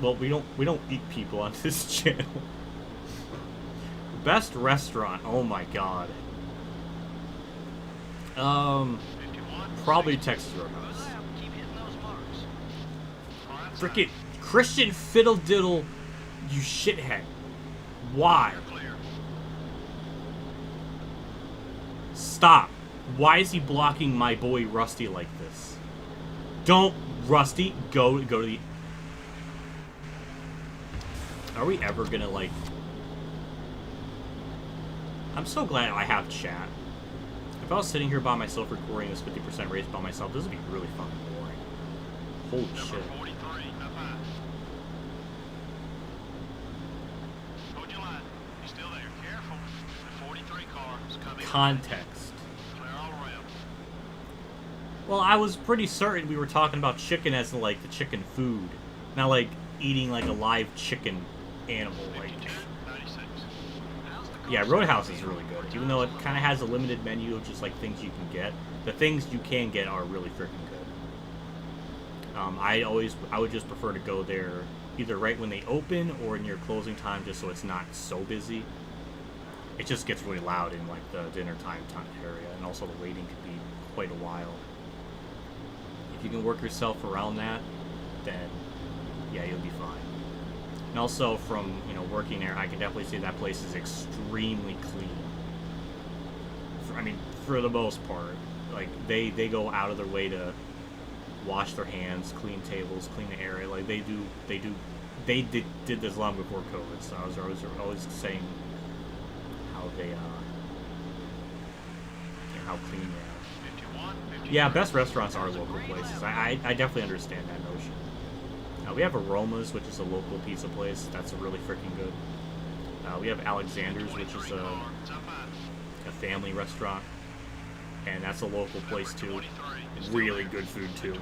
well, we don't eat people on this channel. Best restaurant. Oh my god. Probably Texas Roadhouse. Frickin' Christian Fiddle Diddle, you shithead. Why? Stop. Why is he blocking my boy Rusty like this? Don't, Rusty, go to the... Are we ever gonna, like... I'm so glad I have chat. If I was sitting here by myself recording this 50% race by myself, this would be really fucking boring. Holy shit. Context. Well, I was pretty certain we were talking about chicken as in, like, the chicken food. Not, like, eating, like, a live chicken animal. Like, yeah, Roadhouse is really good. Even though it kind of has a limited menu of just, like, things you can get. The things you can get are really freaking good. I would just prefer to go there either right when they open or near closing time, just so it's not so busy. It just gets really loud in, like, the dinner time area, and also the waiting can be quite a while. If you can work yourself around that, then yeah, you'll be fine. And also from, you know, working there, I can definitely say that place is extremely clean. I mean, for the most part, like, they go out of their way to wash their hands, clean tables, clean the area. Like, they did this long before COVID, so I was always saying how they how clean they are. Yeah, best restaurants are local places. I definitely understand that notion. We have Aromas, which is a local pizza place. That's really freaking good. We have Alexander's, which is a family restaurant, and that's a local place too. Really good food too.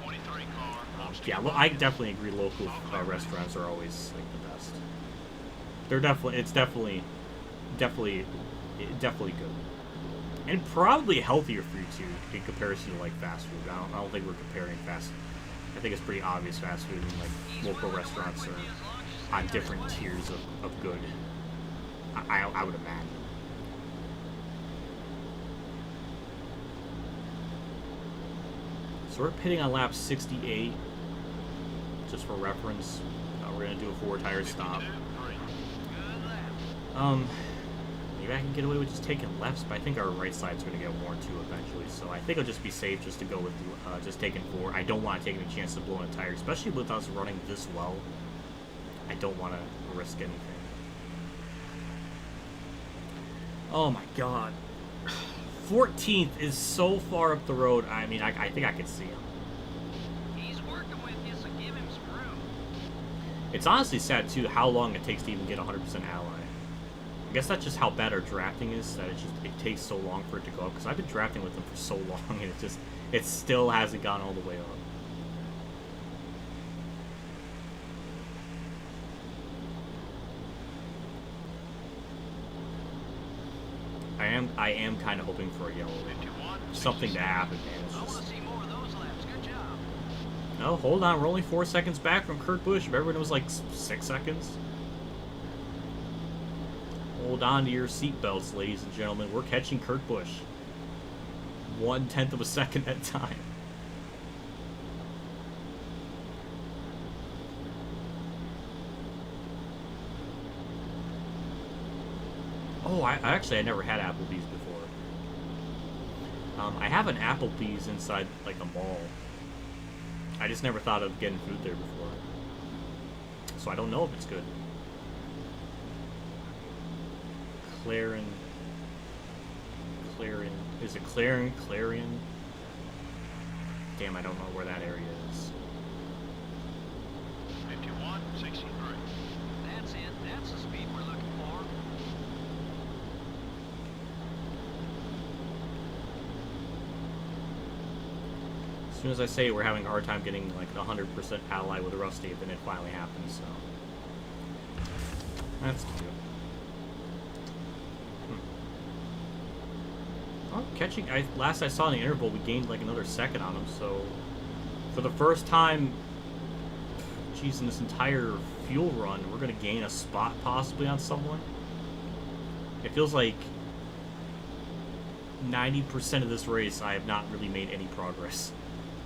Yeah, I definitely agree. Local restaurants are always like the best. It's definitely good, and probably healthier food too in comparison to like fast food. I don't think we're comparing fast. I think it's pretty obvious fast food and like local restaurants are on different tiers of good. I would imagine. So we're pitting on lap 68. Just for reference, we're gonna do a 4-tire stop. Maybe I can get away with just taking lefts, but I think our right side's going to get worn too eventually. So I think it'll just be safe just to go with just taking 4. I don't want to take any chance of blowing a tire, especially with us running this well. I don't want to risk anything. Oh my god. 14th is so far up the road. I mean, I think I could see him. He's working with you, so give him some room. It's honestly sad, too, how long it takes to even get 100% ally. I guess that's just how bad our drafting is, that it takes so long for it to go up. Because I've been drafting with them for so long, and it still hasn't gone all the way up. I am kind of hoping for a yellow. Something to happen, man. It's I want just... to see more of those laps. Good job. No, hold on. We're only 4 seconds back from Kurt Busch. If everyone was like 6 seconds. Hold on to your seatbelts, ladies and gentlemen. We're catching Kurt Busch. 1/10 of a second at a time. Oh, I never had Applebee's before. I have an Applebee's inside, like, a mall. I just never thought of getting food there before. So I don't know if it's good. Clarion. Is it Clarion? Damn, I don't know where that area is. 51.63. That's it. That's the speed we're looking for. As soon as I say we're having a hard time getting like 100% ally with Rusty, then it finally happens, so. That's cute. Oh, catching. Last I saw in the interval, we gained like another second on him, so. For the first time, geez, in this entire fuel run, we're going to gain a spot possibly on someone. It feels like 90% of this race, I have not really made any progress.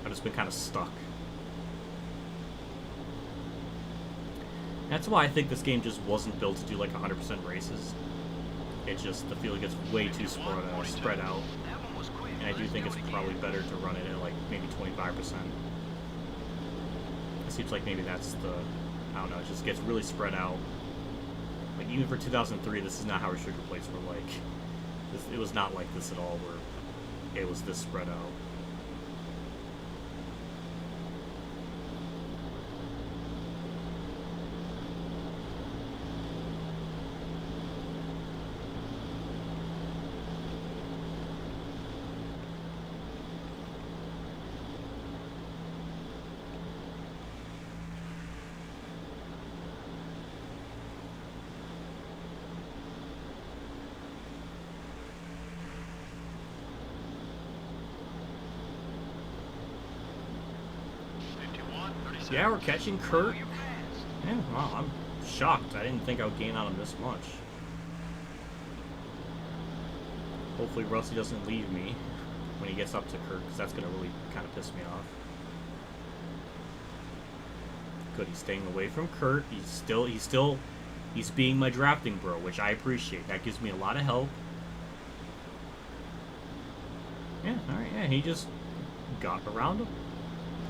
I've just been kind of stuck. That's why I think this game just wasn't built to do like 100% races. It just, the field gets way too spread out. That one was quick. And I do think it's probably better to run it at like maybe 25%. It seems like maybe that's the, I don't know, it just gets really spread out. Like even for 2003, this is not how restrictor plates were like. It was not like this at all, where it was this spread out. Yeah, we're catching Kurt. Yeah, wow, I'm shocked. I didn't think I would gain on him this much. Hopefully Rusty doesn't leave me when he gets up to Kurt, because that's going to really kind of piss me off. Good, he's staying away from Kurt. He's being my drafting bro, which I appreciate. That gives me a lot of help. Yeah, alright, yeah, he just got around him.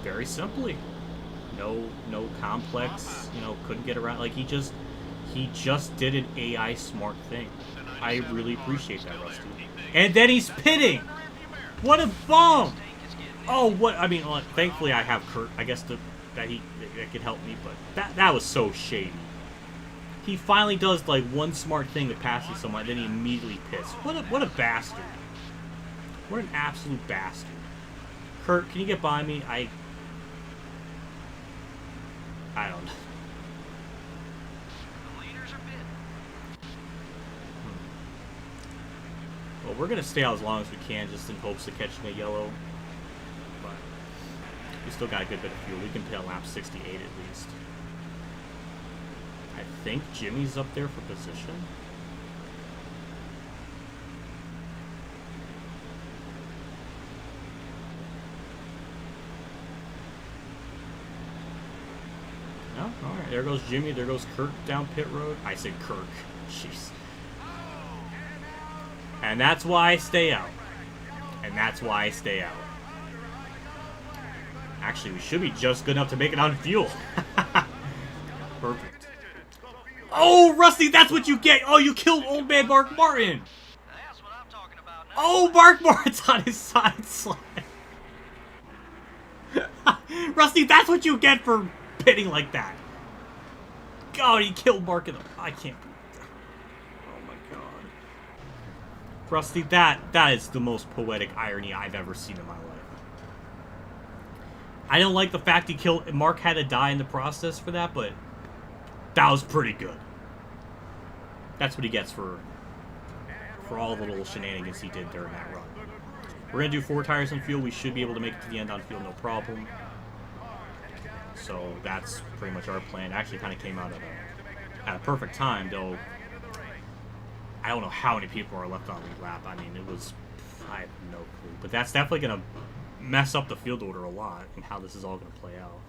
Very simply. No complex, you know, couldn't get around. Like, he just did an AI smart thing. I really appreciate that, Rusty. And then he's pitting! What a bum! Oh, what, I mean, thankfully I have Kurt. I guess that could help me, but that was so shady. He finally does, like, one smart thing to pass you someone, then he immediately pits. What a bastard. What an absolute bastard. Kurt, can you get by me? I don't know. The leaders are bid. Well, we're going to stay out as long as we can, just in hopes of catching a yellow. But we still got a good bit of fuel. We can pit on lap 68 at least. I think Jimmy's up there for position. No? Alright, there goes Jimmy. There goes Kirk down pit road. I said Kirk. Jeez. And that's why I stay out. And that's why I stay out. Actually, we should be just good enough to make it on fuel. Perfect. Oh, Rusty, that's what you get. Oh, you killed old man Mark Martin. That's what I'm talking about Oh, Mark Martin's on his side slide. Rusty, that's what you get for pitting like that. God, he killed Mark in the... I can't... Oh my god. Rusty, that is the most poetic irony I've ever seen in my life. I don't like the fact he killed... Mark had to die in the process for that, but... That was pretty good. That's what he gets for all the little shenanigans he did during that run. We're going to do 4 tires on field. We should be able to make it to the end on field, no problem. So that's pretty much our plan. It actually kind of came out at a perfect time, though. I don't know how many people are left on lead lap. I mean, it was... I have no clue. But that's definitely going to mess up the field order a lot and how this is all going to play out.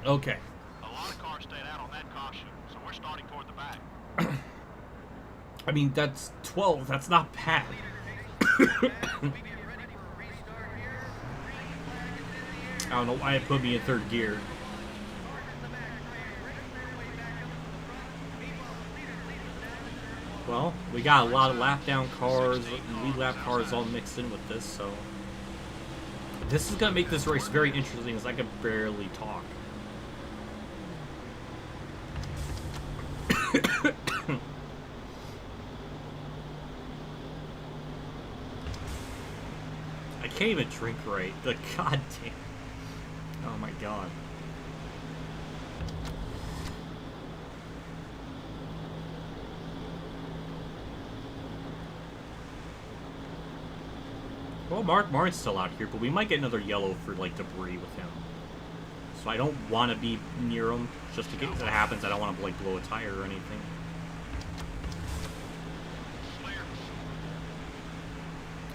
Okay. A lot of cars stayed out on that caution, so we're starting toward the back. I mean, that's 12. That's not bad. I don't know why it put me in 3rd gear. Well, we got a lot of lap down cars, lead lap cars all mixed in with this, so... This is going to make this race very interesting, as I can barely talk. I can't even drink right. The goddamn... Oh my god. Well, Mark Martin's still out here, but we might get another yellow for, like, debris with him. So I don't want to be near him, just in case that happens. I don't want to, like, blow a tire or anything.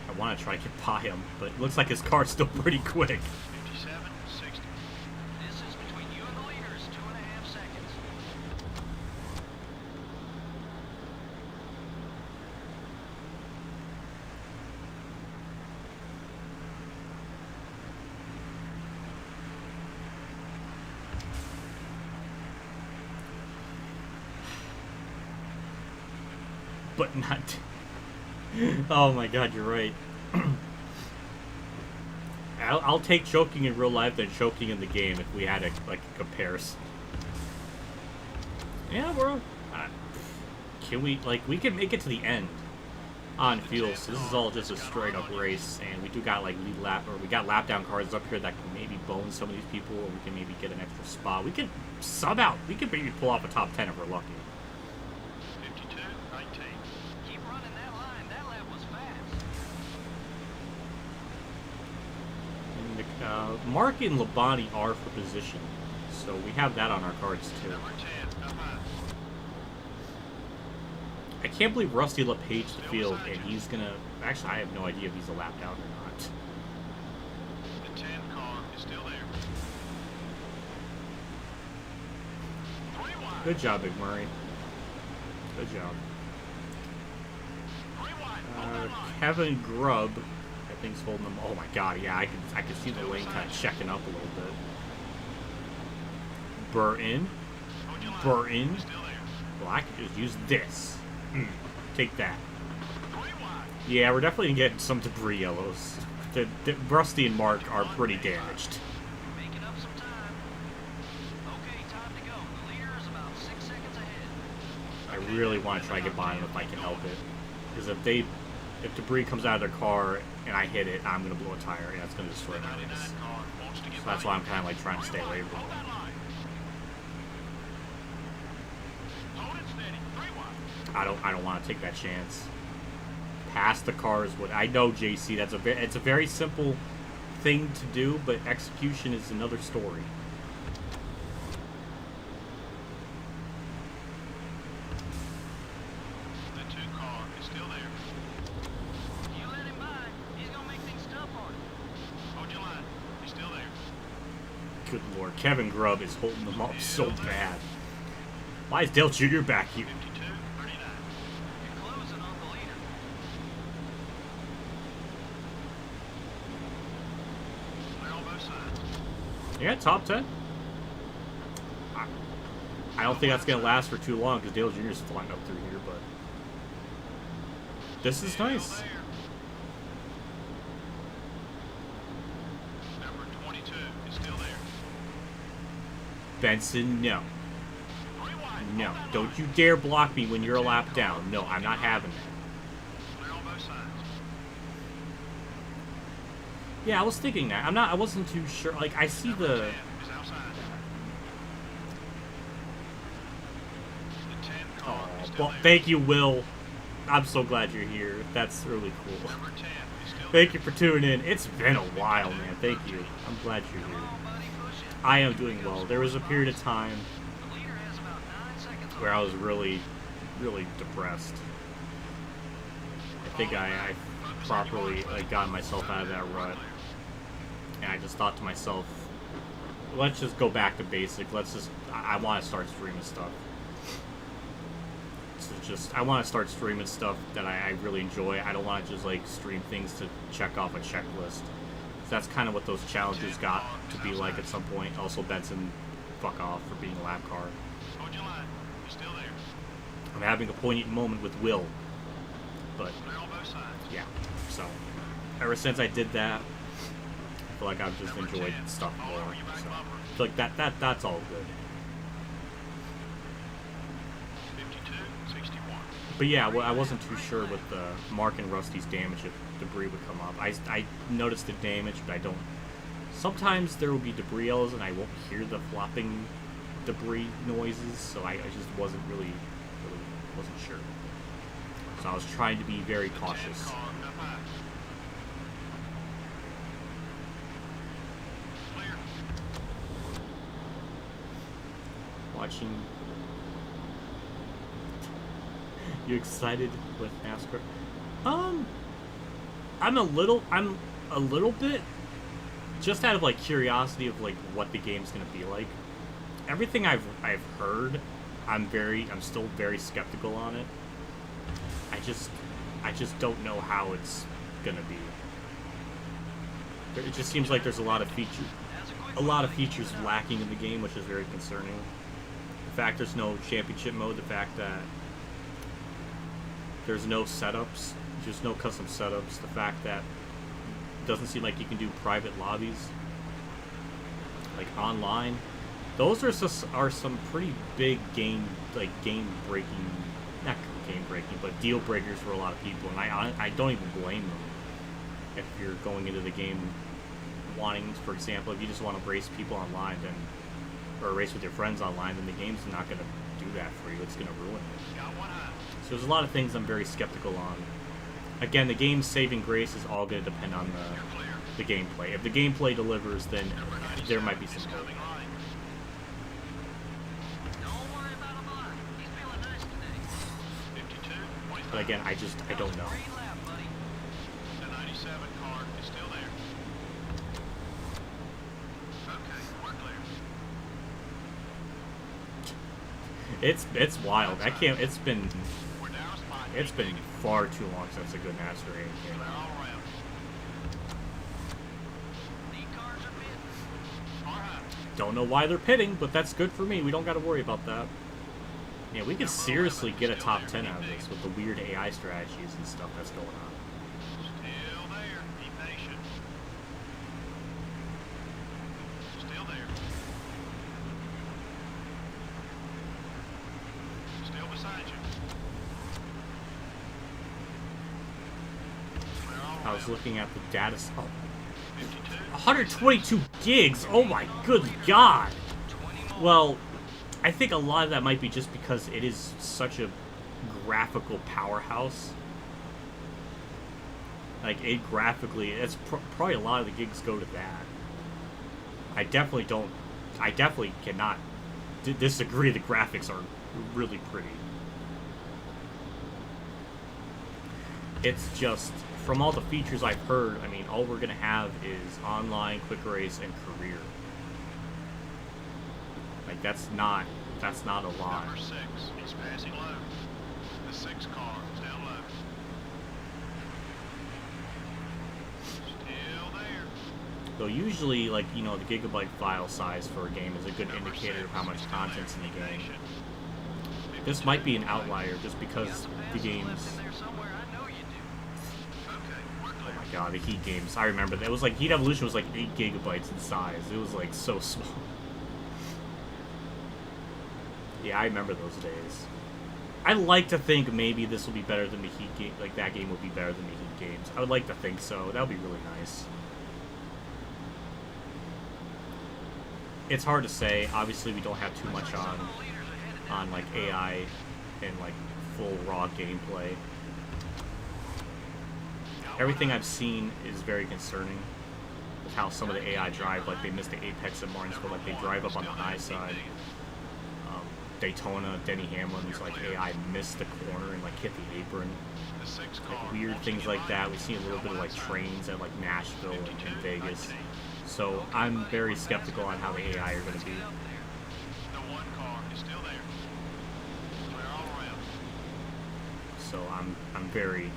I want to try to get by him, but it looks like his car's still pretty quick. 57, 60. This is between you and the leaders, 2.5 seconds. But not... Oh my god, you're right. I'll take choking in real life than choking in the game if we had a comparison. Yeah, bro. Can we, like, we can make it to the end on field, so this is all just a straight up race, and we do got, like, lead lap, or we got lap down cars up here that can maybe bone some of these people, or we can maybe get an extra spot. We could sub out, we could maybe pull off a top 10 if we're lucky. 52, 19. Keep running that line. That lap was fast. And Mark and Labonte are for position, so we have that on our cards too. Number 10, up high. I can't believe Rusty LePage the field, and he's gonna... Actually, I have no idea if he's a lap down or not. The 10 car is still there. 3 wide. Good job, Big Murray. Good job. 3 wide. Hold that line. Kevin Grubb, I think, is holding them. Oh my god, yeah, I can see the lane kind of checking up a little bit. Burton. Hold your line. Burton. Still there. Well, I could just use this. Take that. 3 wide. Yeah, we're definitely getting some debris yellows. The Rusty and Mark are pretty damaged. Making up some time. Okay, time to go. The leader is about 6 seconds ahead. I really want to try to get by them if I can help it. Because if debris comes out of their car and I hit it, I'm going to blow a tire, and that's going to destroy my race. 99 car wants to get So that's by why you. I'm kind of like trying to stay away from Hold it. that line. Hold it steady. 3 wide. I don't want to take that chance. Pass the car is what I know, JC. It's a very simple thing to do, but execution is another story. The 2 car is still there. You let him by. He's gonna make things tough on you. Hold your line. He's still there. Good lord, Kevin Grubb is holding them up so bad. Why is Dale Jr. back here? 52, 39. You're closing on the leader. Clear on both sides. Yeah, top 10. I don't think that's going to last for too long because Dale Jr. is flying up through here, but this is nice. Still there. Number 22 is still there. Benson, no. Rewind. No. Hold that Don't line. you dare block me when you're a lap down. No, I'm not having that. Clear on both sides. Yeah, I was thinking that. I wasn't too sure. Like, I see Number the... 10 is outside. The 10 car is still Well, there. thank you, Will. I'm so glad you're here. That's really cool. Number 10 is still Thank you for tuning in. It's been a while, man. Thank you. I'm glad you're Come here. on, buddy, push it. I am doing well. There was a period of time The leader has about 9 seconds where on I was really depressed. I think I properly got myself out of that rut, and I just thought to myself, let's just go back to basic. I want to start streaming stuff. I want to start streaming stuff that I really enjoy. I don't want to just like stream things to check off a checklist. That's kind of what those challenges got to be like at some point. Also, Benson, fuck off for being a lap car. Hold your line. You're still there. I'm having a poignant moment with Will, but Clear on both sides. yeah. So ever since I did that, I feel like I've just Number enjoyed 10, stuff all more. over your back So bumper. I feel like that's all good. 52, 61. But yeah, well, I wasn't too sure with the Mark and Rusty's damage if debris would come up. I noticed the damage, but I don't. Sometimes there will be debris yellows and I won't hear the flopping debris noises, so I just wasn't really wasn't sure. So I was trying to be very cautious. 10 car up high. Clear. Watching. You excited with NASCAR? I'm a little bit, just out of like curiosity of like what the game's gonna be like. Everything I've heard, I'm still very skeptical on it. I just don't know how it's gonna be. It just seems like there's a lot of features lacking in the game, which is very concerning. The fact there's no championship mode, the fact that there's no setups, just no custom setups, the fact that it doesn't seem like you can do private lobbies, like online. Those are some pretty big game breaking, not game breaking, but deal breakers for a lot of people, and I don't even blame them. If you're going into the game wanting, for example, if you just want to race people online, or race with your friends online, then the game's not going to do that for you. It's going to ruin it. Got one high. So there's a lot of things I'm very skeptical on. Again, the game's saving grace is all going to depend on the gameplay. If the gameplay delivers, then there might be some hope. Coming line. Don't worry about him, bud. He's feeling nice today. 52, 25. But again, I don't know. Great lap, buddy. The 97 car is still there. Okay, we're clear. It's wild. It's been We're down a spot. it's been far too long since a good NASCAR game came Clear out. all around. Lead cars are pitting. Car high. Don't know why they're pitting, but that's good for me. We don't got to worry about that. Yeah, we could seriously get a top 10 out of this with the weird AI strategies and stuff that's going on. Still there. Be patient. Still there. Still beside you. Clear all I was around. looking at the data. Oh, 52. 122 gigs. Oh my good god. 20 more. Well, I think a lot of that might be just because it is such a graphical powerhouse. Like, it graphically, it's probably a lot of the gigs go to that. I definitely cannot disagree. The graphics are really pretty. It's just, from all the features I've heard, I mean, all we're going to have is online, quick race, and career. Like, That's not a lot. Number 6 is passing low. The 6 car is down low. Still there. Though usually, like, you know, the gigabyte file size for a game is a good indicator of how much content's in the game. This might be an outlier just because the games... Oh my god, the Heat games. I remember that. It was like, Heat Evolution was like 8 gigabytes in size. It was like so small. Yeah, I remember those days. I like to think maybe this will be better than the Heat game. Like, that game would be better than the Heat games. I would like to think so. That would be really nice. It's hard to say. Obviously, we don't have too much on like AI and like full raw gameplay. Everything I've seen is very concerning with how some of the AI drive. Like, they missed the apex at Martinsville. Like, they drive up on the high side. Daytona, Denny Hamlin's like AI missed the corner and like hit the apron. Like, weird things like that. We've seen a little bit of like trains at like Nashville and Vegas. So I'm very skeptical on how the AI are going to be. So I'm very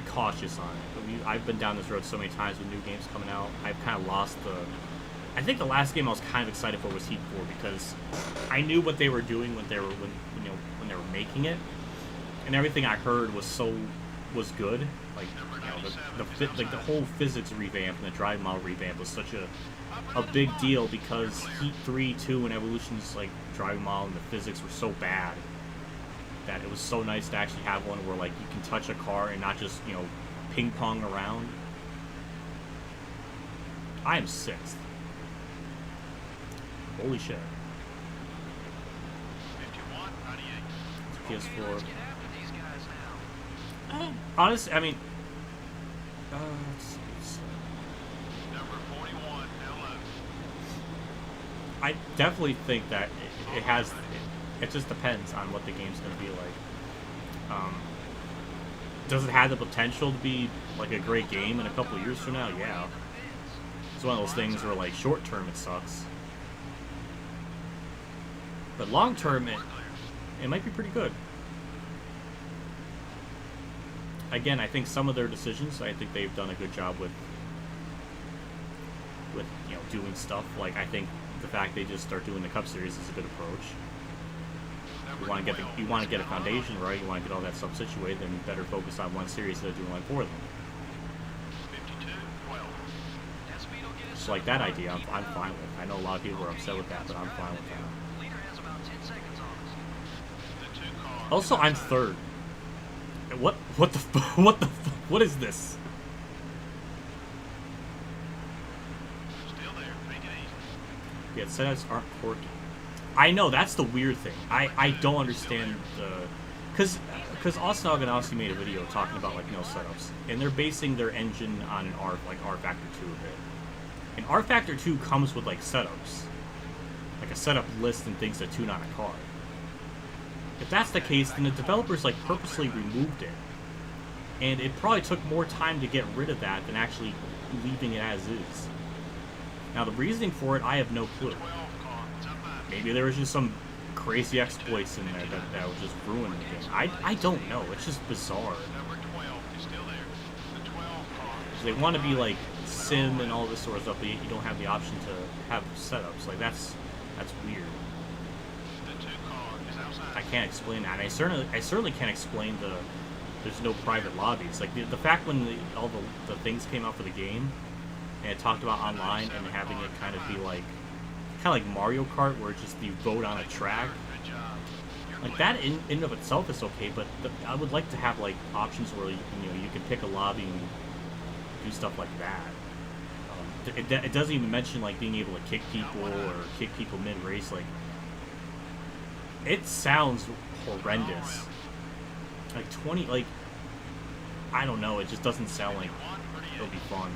cautious on it. I've been down this road so many times with new games coming out. I've kind of lost the. I think the last game I was kind of excited for was Heat 4 because I knew what they were doing when they were making it, and everything I heard was good. Like, you know, the whole physics revamp and the drive model revamp was such a big deal because Heat 3, 2, and Evolution's like drive model and the physics were so bad that it was so nice to actually have one where like you can touch a car and not just, you know, ping pong around. I am 6th. Holy shit. PS4. Honestly, I mean, let's see. Number 41, I definitely think that it has. It just depends on what the game's going to be like. Does it have the potential to be like a great game in a couple of years from now? Yeah. It's one of those things where, like, short term it sucks, but long term it might be pretty good. Again, I think some of their decisions, I think they've done a good job with you know, doing stuff. Like, I think the fact they just start doing the Cup Series is a good approach. You want to get a foundation right. You want to get all that stuff situated. Then you better focus on one series instead of doing like 4 of them. Just like that idea, I'm fine with. I know a lot of people are upset with that, but I'm fine with that. Also, I'm 3rd. What is this? Yeah, setups aren't quirky. I know, that's the weird thing. I don't understand the... Because Austin Alganowski made a video talking about, like, no setups. And they're basing their engine on an R Factor 2 a bit. And R Factor 2 comes with, like, setups. Like a setup list and things to tune on a car. If that's the case, then the developers, like, purposely removed it. And it probably took more time to get rid of that than actually leaving it as is. Now, the reasoning for it, I have no clue. Maybe there was just some crazy exploits in there that would just ruin the game. I don't know. It's just bizarre. So they want to be like sim and all this sort of stuff, but you don't have the option to have setups. Like, that's weird. I can't explain that. I certainly can't explain there's no private lobbies. Like, the fact when all the things came out for the game and it talked about online and having it kind of be like Mario Kart, where it's just you vote on a track. Like, that in and of itself is okay, but I would like to have, like, options where you can pick a lobby and do stuff like that. It doesn't even mention, like, being able to kick people or kick people mid-race. Like, it sounds horrendous. Like, 20, like, I don't know, it just doesn't sound like it'll be fun.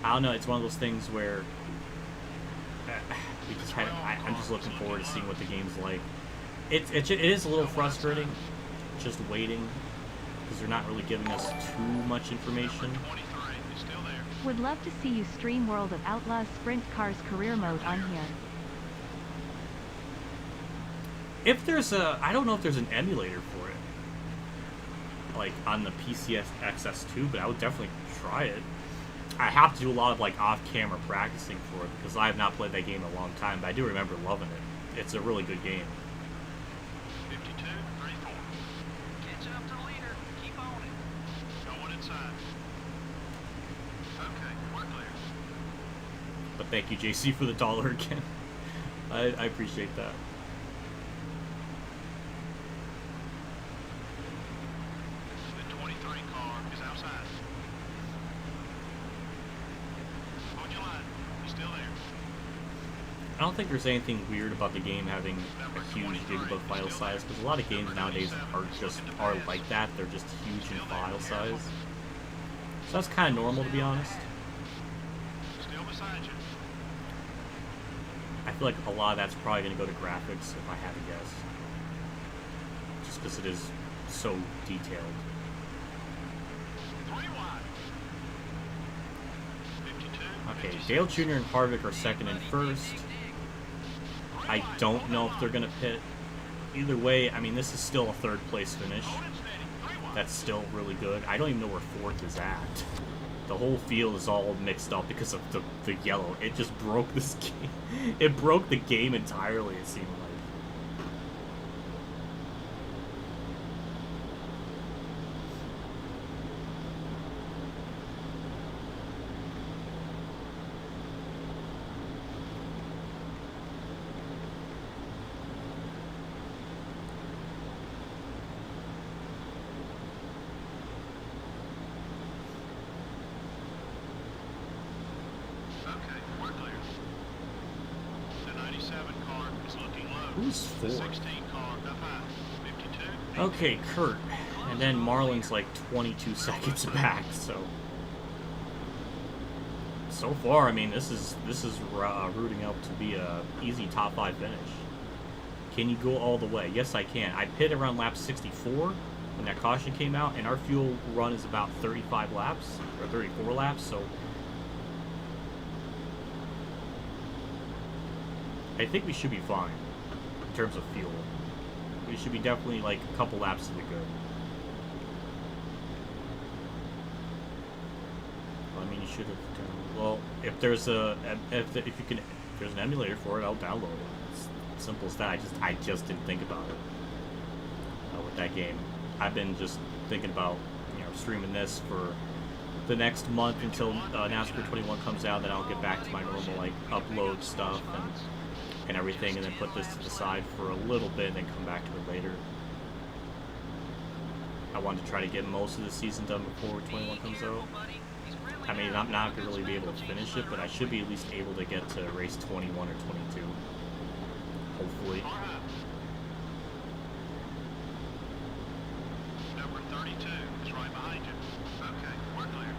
I don't know, it's one of those things where I'm just looking forward to seeing what the game's like. It is a little frustrating, just waiting, because they're not really giving us too much information. Would love to see you stream World of Outlaws Sprint Cars career mode on here. If there's I don't know if there's an emulator for it, like on the PCS XS2, but I would definitely try it. I have to do a lot of like off-camera practicing for it because I have not played that game in a long time, but I do remember loving it. It's a really good game. 52, 34. Catching up to the leader. Keep on it. Going inside. Okay, we're clear. But thank you, JC, for the $1 again. I appreciate that. The 23 car is outside. Hold your line. He's still there. I don't think there's anything weird about the game having a huge gigabyte file size, because a lot of games nowadays are like that. They're just huge in file size. So that's kind of normal, to be honest. Still beside you. I feel like a lot of that's probably going to go to graphics, if I had to guess. Just because it is so detailed. 3 wide. 52. Okay, Dale Jr. and Harvick are second and first. I don't know if they're going to pit. Either way, I mean, this is still a third place finish. That's still really good. I don't even know where fourth is at. The whole field is all mixed up because of the yellow. It just broke this game. It broke the game entirely, it seemed like. Who's fourth? 16 car up high. 52. Okay, Kurt. And then Marlin's like 22 seconds back, so far, I mean, this is rooting out to be a easy top 5 finish. Can you go all the way? Yes, I can. I pit around lap 64 when that caution came out, and our fuel run is about 35 laps, or 34 laps, so I think we should be fine in terms of fuel. We should be definitely like a couple laps to the good. Well, I mean, you should have done. Well, if there's there's an emulator for it, I'll download it. It's simple as that. I just didn't think about it with that game. I've been just thinking about streaming this for the next month until NASCAR 21 comes out. Then I'll get back to my normal like upload stuff and everything, and then put this to the side for a little bit and then come back to it later. I wanted to try to get most of the season done before 21 comes out. I mean, I'm not going to really be able to finish it, but I should be at least able to get to race 21 or 22. Hopefully. Number 32 is right behind you. Okay, we're clear.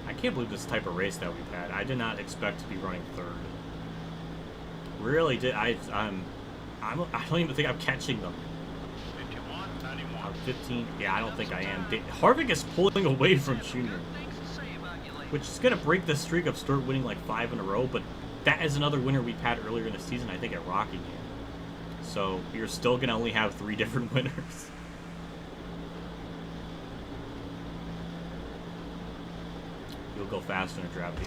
I can't believe this type of race that we've had. I did not expect to be running third. Really did. I don't even think I'm catching them. 51, 91. 15. Yeah, I don't think I am. Harvick is pulling away from Junior, which is gonna break the streak of Stewart winning like 5 in a row. But that is another winner we've had earlier in the season, I think, at Rockingham. So you're still gonna only have 3 different winners. You'll go faster in a draft.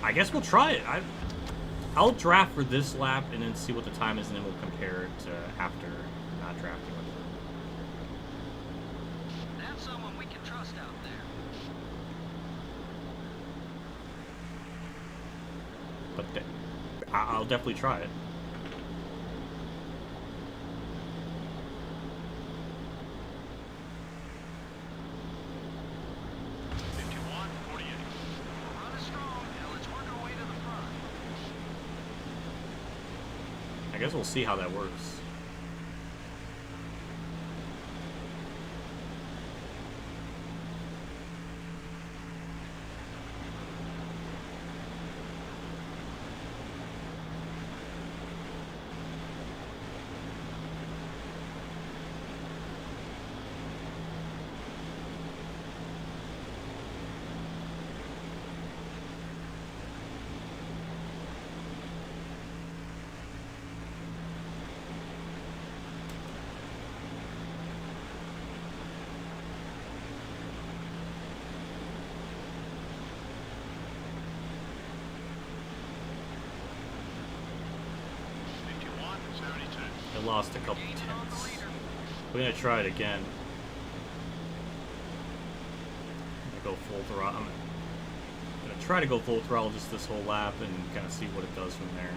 I guess we'll try it. I'll draft for this lap and then see what the time is, and then we'll compare it to after not drafting with it. That's someone we can trust out there. But I'll definitely try it. I guess we'll see how that works. lost a couple tenths. We're gonna try it again. I'm gonna go full throttle. I'm gonna try to go full throttle just this whole lap and kind of see what it does from there.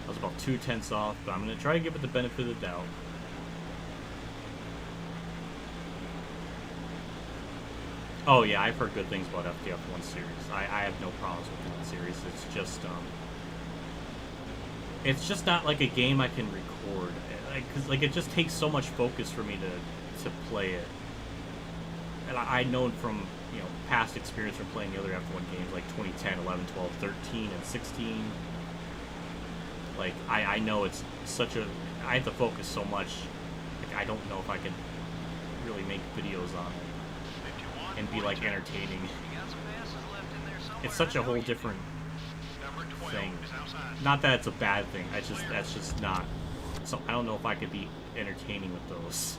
I was about 2 tenths off, but I'm gonna try to give it the benefit of the doubt. Oh yeah, I've heard good things about FTF1 series. I have no problems with that series. It's just not like a game I can record. Cause like it just takes so much focus for me to play it. And I know from past experience from playing the other F1 games like 2010, 11, 12, 13, and 16. Like I know it's such a I have to focus so much. Like I don't know if I can really make videos on it and be like entertaining. It's such a whole different thing. Not that it's a bad thing. That's just not. So I don't know if I could be entertaining with those.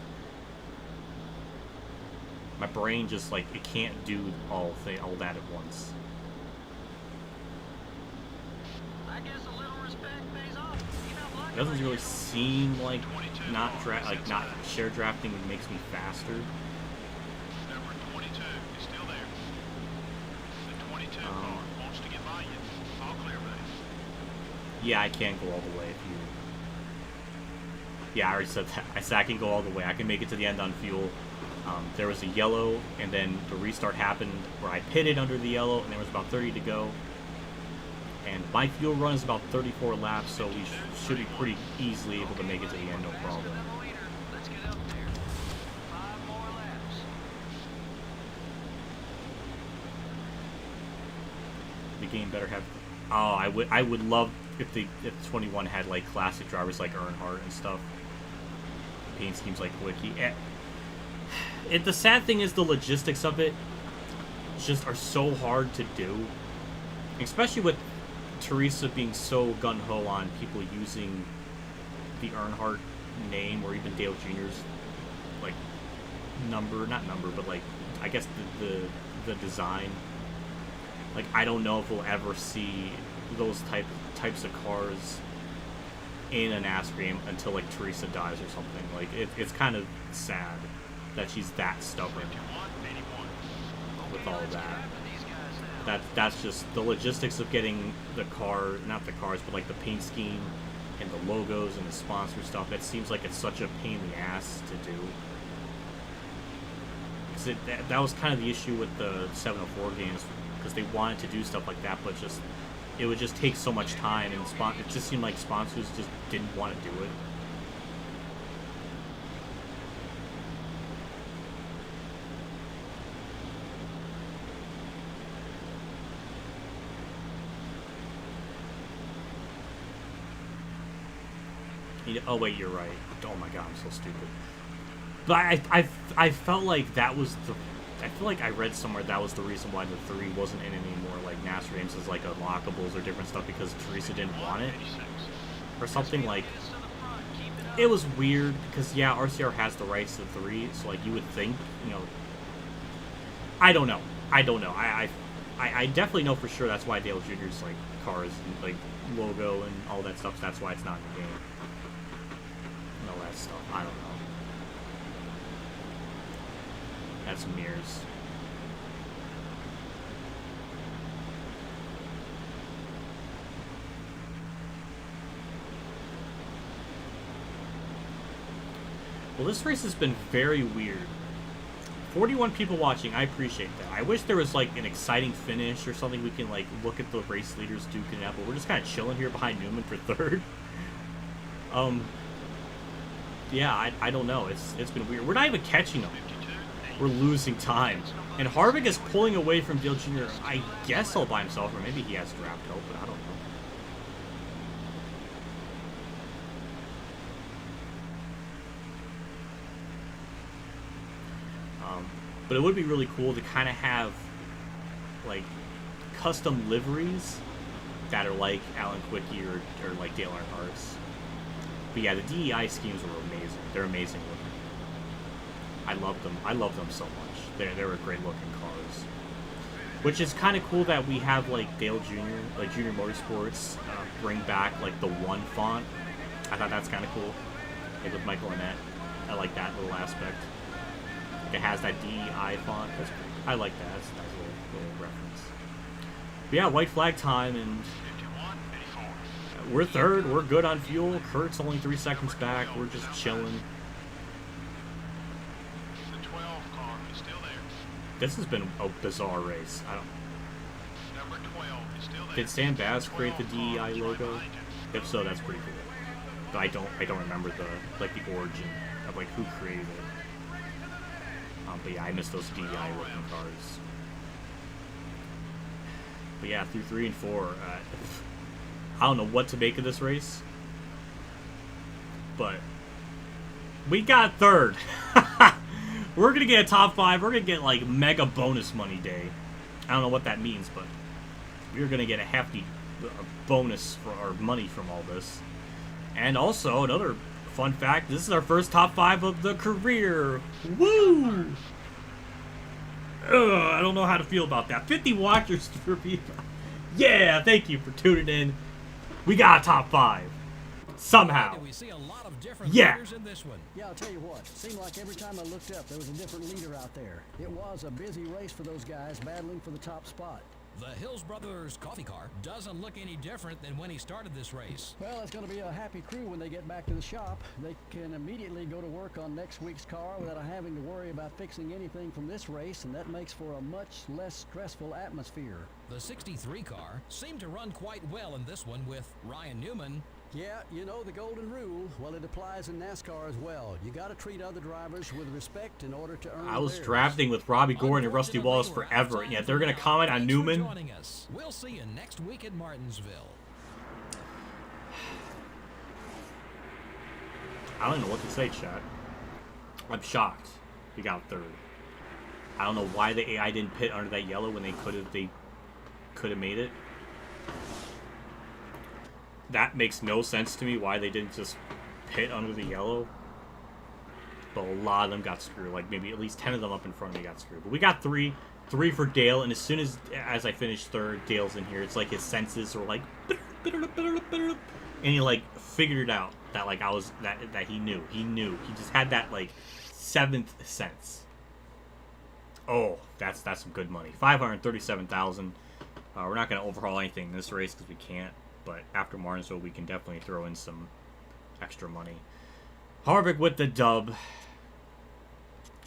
My brain just like it can't do all that at once. It doesn't really seem like not share drafting makes me faster. Yeah, I can't go all the way if you... Yeah, I already said that. I said I can go all the way. I can make it to the end on fuel. There was a yellow, and then the restart happened where I pitted under the yellow, and there was about 30 to go. And my fuel run is about 34 laps, so we should be pretty easily able to make it to the end, no problem. The game better have... Oh, I would love if 21 had like classic drivers like Earnhardt and stuff. Paint schemes like Wiki. The sad thing is the logistics of it just are so hard to do, especially with Teresa being so gung-ho on people using the Earnhardt name, or even Dale Jr.'s like not number, but like I guess the design. Like I don't know if we'll ever see those types of cars in a NASCAR game until like Teresa dies or something. Like it's kind of sad that she's that stubborn with all of that. That's just the logistics of getting the car, not the cars, but like the paint scheme and the logos and the sponsor stuff. It seems like it's such a pain in the ass to do. Because that was kind of the issue with the 704 games, because they wanted to do stuff like that, but just it would just take so much time, and it just seemed like sponsors just didn't want to do it. Oh wait, you're right. Oh my god, I'm so stupid. But I felt like that was the... I feel like I read somewhere that was the reason why the 3 wasn't in anymore, like NASCAR games as like unlockables or different stuff, because Teresa didn't want it or something. Like it was weird because yeah, RCR has the rights to the 3, so like you would think, I don't know. I definitely know for sure that's why Dale Jr.'s like cars and like logo and all that stuff. That's why it's not in the game. And all that stuff. I don't know. That's mirrors. Well, this race has been very weird. 41 people watching, I appreciate that. I wish there was like an exciting finish or something we can like look at the race leaders duking it out, but we're just kind of chilling here behind Newman for 3rd. Yeah, I don't know. It's been weird. We're not even catching them. We're losing time. And Harvick is pulling away from Dale Jr., I guess all by himself, or maybe he has draft help, but I don't know. But it would be really cool to kind of have, like, custom liveries that are like Alan Quickie or like Dale Earnhardt's. But yeah, the DEI schemes were amazing. They're amazing looking. I love them. I love them so much. They're great looking cars. Which is kind of cool that we have like Dale Jr., like Junior Motorsports, bring back like the 1 font. I thought that's kind of cool. like with Michael Annette. I like that little aspect. Like it has that DEI font. That's cool. I like that. That's a nice little reference. But yeah, white flag time, and we're third. We're good on fuel. Kurt's only 3 seconds back. We're just chilling. The 12 car is still there. This has been a bizarre race. I don't. Number 12 is still there. Did Sam Bass create the DEI logo? If so, that's pretty cool. But I don't remember the origin of like who created it. But yeah, I miss those DEI looking cars. But yeah, through 3 and 4, I don't know what to make of this race, but we got third. We're gonna get a top 5. We're gonna get like mega bonus money day. I don't know what that means, but we're gonna get a hefty bonus for our money from all this. And also another fun fact: this is our first top 5 of the career. Woo! I don't know how to feel about that. 50 watchers for me. Yeah, thank you for tuning in. We got a top 5. Somehow. We see a lot of different Yeah. leaders in this one. Yeah, I'll tell you what. Seemed like every time I looked up, there was a different leader out there. It was a busy race for those guys battling for the top spot. The Hills Brothers coffee car doesn't look any different than when he started this race. Well, it's going to be a happy crew when they get back to the shop. They can immediately go to work on next week's car without having to worry about fixing anything from this race, and that makes for a much less stressful atmosphere. The 63 car seemed to run quite well in this one with Ryan Newman. Yeah, you know the golden rule. Well, it applies in NASCAR as well. You got to treat other drivers with respect in order to earn I was theirs. drafting with Robbie Gordon and Rusty Wallace forever, and yet they're going to comment on Thanks for Newman. joining us. We'll see you next week at Martinsville. I don't know what to say, chat. I'm shocked we got third. I don't know why the AI didn't pit under that yellow when they could have made it. That makes no sense to me, why they didn't just pit under the yellow. But a lot of them got screwed. Like maybe at least 10 of them up in front of me got screwed. But we got 3 for Dale, and as soon as I finished third, Dale's in here. It's like his senses were like, and he like figured it out that like I was that he knew. He just had that like 7th sense. Oh, that's some good money. 537,000. We're not going to overhaul anything in this race because we can't. But after Martinsville, we can definitely throw in some extra money. Harvick with the dub.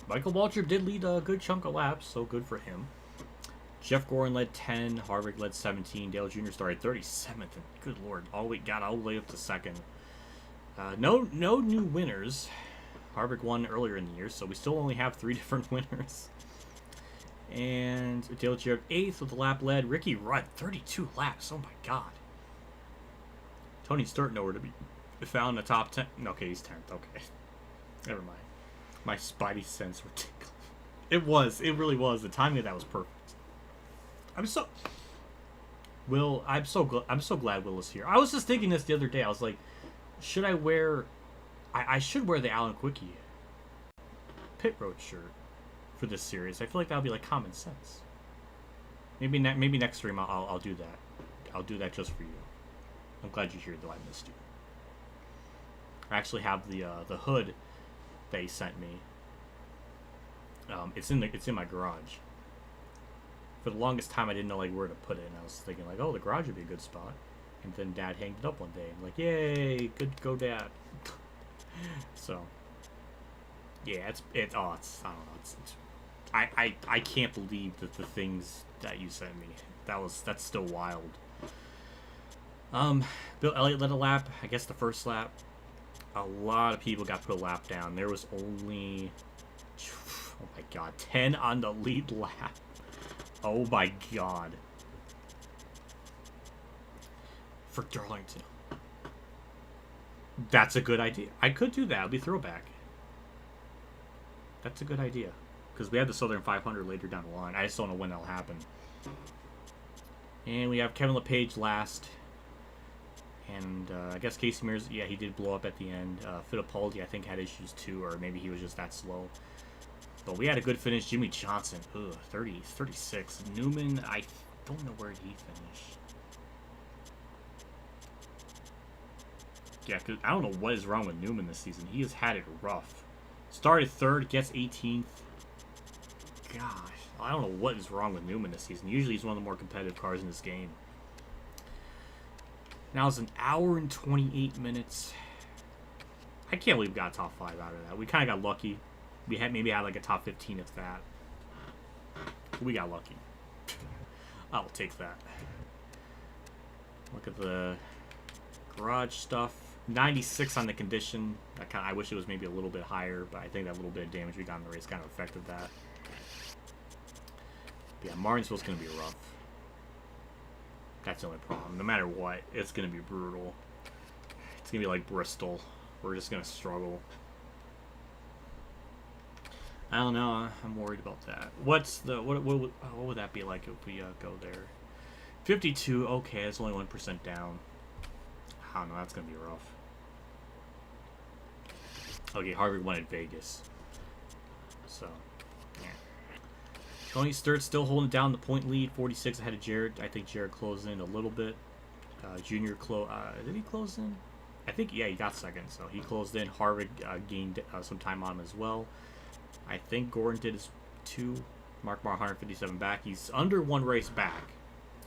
Michael Waltrip did lead a good chunk of laps, so good for him. Jeff Gordon led 10. Harvick led 17. Dale Jr. started 37th. And good lord, all the way up to 2nd. No new winners. Harvick won earlier in the year, so we still only have 3 different winners. And Dale Jr. 8th with the lap led. Ricky Rudd, 32 laps. Oh my god. Tony Stewart nowhere to be found in the top 10. Okay, he's 10th. Okay. Never mind. My spidey sense ridiculous. It really was. The timing of that was perfect. I'm so glad Will is here. I was just thinking this the other day. I was like, should I wear... I should wear the Alan Quickie Pit Road shirt for this series. I feel like that would be like common sense. Maybe next stream I'll do that. I'll do that just for you. I'm glad you're here, though I missed you. I actually have the hood that he sent me. It's in my garage. For the longest time, I didn't know like where to put it, and I was thinking like, oh, the garage would be a good spot. And then Dad hanged it up one day. I'm like, yay, good go, Dad. So, yeah, I don't know. I can't believe that the things that you sent me. That's still wild. Bill Elliott led a lap. I guess the first lap. A lot of people got put a lap down. There was only, oh my god, 10 on the lead lap. Oh my god. For Darlington. That's a good idea. I could do that. It'll be throwback. That's a good idea. Because we have the Southern 500 later down the line. I just don't know when that'll happen. And we have Kevin LePage last. And I guess Casey Mears, yeah, he did blow up at the end. Fittipaldi, I think, had issues too, or maybe he was just that slow. But we had a good finish. Jimmy Johnson, 36. Newman, I don't know where he finished. Yeah, 'cause I don't know what is wrong with Newman this season. He has had it rough. Started 3rd, gets 18th. Gosh, I don't know what is wrong with Newman this season. Usually he's one of the more competitive cars in this game. Now it's an hour and 28 minutes. I can't believe we got a top 5 out of that. We kind of got lucky. We had maybe had like a top 15 if that. We got lucky. I'll take that. Look at the garage stuff. 96 on the condition. I wish it was maybe a little bit higher, but I think that little bit of damage we got in the race kind of affected that. But yeah, Martinsville's going to be rough. That's the only problem. No matter what, it's going to be brutal. It's going to be like Bristol. We're just going to struggle. I don't know. I'm worried about that. What's the what would that be like if we go there? 52. Okay, it's only 1% down. I don't know. That's gonna be rough. Okay, Harvick won at Vegas. So, yeah. Tony Sturt still holding down the point lead, 46 ahead of Jared. I think Jared closed in a little bit. Junior did he close in? I think, yeah, he got second, so he closed in. Harvick gained some time on him as well. I think Gordon did his 2. Mark Marr 157 back. He's under 1 race back.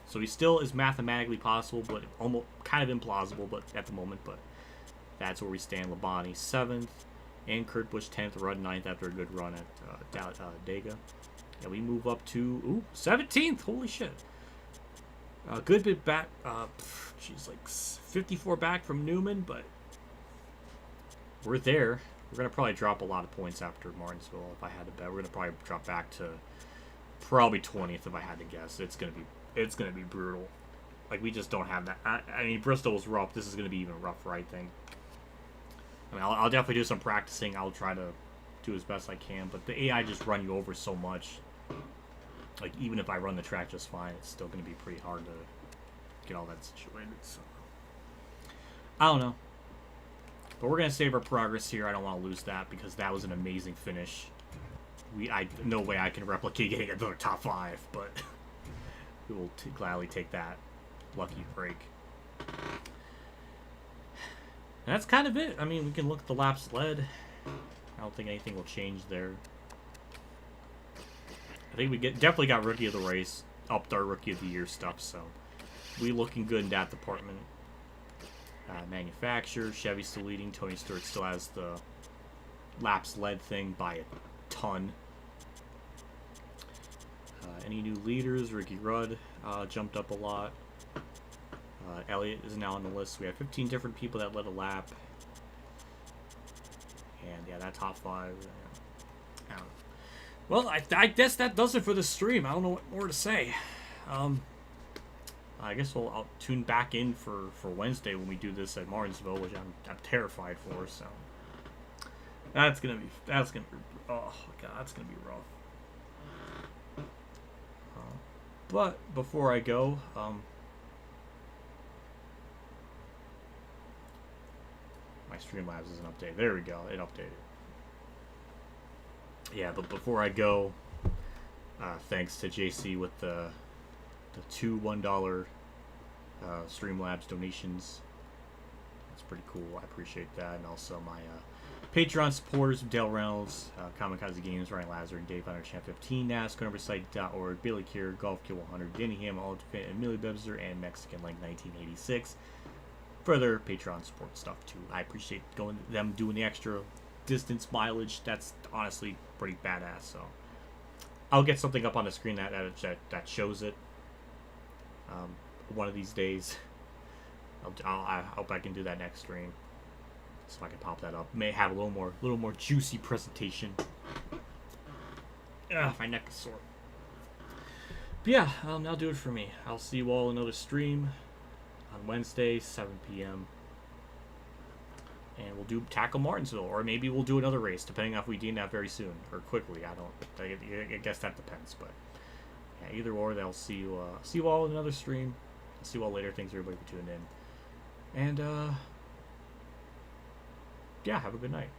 So he still is mathematically possible, but almost kind of implausible but at the moment. But that's where we stand. Labonte 7th. And Kurt Busch 10th. Rudd 9th after a good run at Talladega. Yeah, we move up to 17th. Holy shit. A good bit back. Geez, like 54 back from Newman, but we're there. We're going to probably drop a lot of points after Martinsville if I had to bet. We're going to probably drop back to probably 20th if I had to guess. It's going to be brutal. Like, we just don't have that. I mean, Bristol was rough. This is going to be even rougher, I think. I mean, I'll definitely do some practicing. I'll try to do as best I can, but the AI just run you over so much. Like, even if I run the track just fine, it's still going to be pretty hard to get all that situated. So, I don't know. But we're going to save our progress here. I don't want to lose that because that was an amazing finish. No way I can replicate getting another top 5, but we will gladly take that lucky break. And that's kind of it. I mean, we can look at the laps led. I don't think anything will change there. I think we definitely got Rookie of the Race, upped our Rookie of the Year stuff, so we looking good in that department. Manufacturer, Chevy still leading. Tony Stewart still has the laps led thing by a ton. Any new leaders? Ricky Rudd jumped up a lot. Elliott is now on the list. We have 15 different people that led a lap. And yeah, that top 5. I don't know. Well, I guess that does it for the stream. I don't know what more to say. I guess I'll tune back in for Wednesday when we do this at Martinsville, which I'm terrified for. So that's gonna be oh my god, that's gonna be rough. But before I go, my Streamlabs isn't updated. There we go, it updated. Yeah, but before I go, thanks to JC with the 2 $1 Streamlabs donations. That's pretty cool. I appreciate that. And also my Patreon supporters, Dale Reynolds, Kamikaze Games, Ronnie Lazzarine, Dave Hunter, Champ 15, NASCAR, Billy Kier, Golf Kill 100, DennyHamlinUltimateFan, Emiliobebzer, and Mexican Link 1986. Further Patreon support stuff too. I appreciate them doing the extra distance mileage. That's honestly pretty badass. So I'll get something up on the screen that shows it. One of these days, I hope I can do that next stream, so I can pop that up. May have a little more juicy presentation. My neck is sore. But yeah, that'll do it for me. I'll see you all in another stream on Wednesday, 7 p.m. And we'll tackle Martinsville, or maybe we'll do another race, depending on if we deem that very soon or quickly. I guess that depends, but yeah, either or. They'll see you all in another stream. I'll see you all later. Thanks everybody for tuning in, and yeah, have a good night.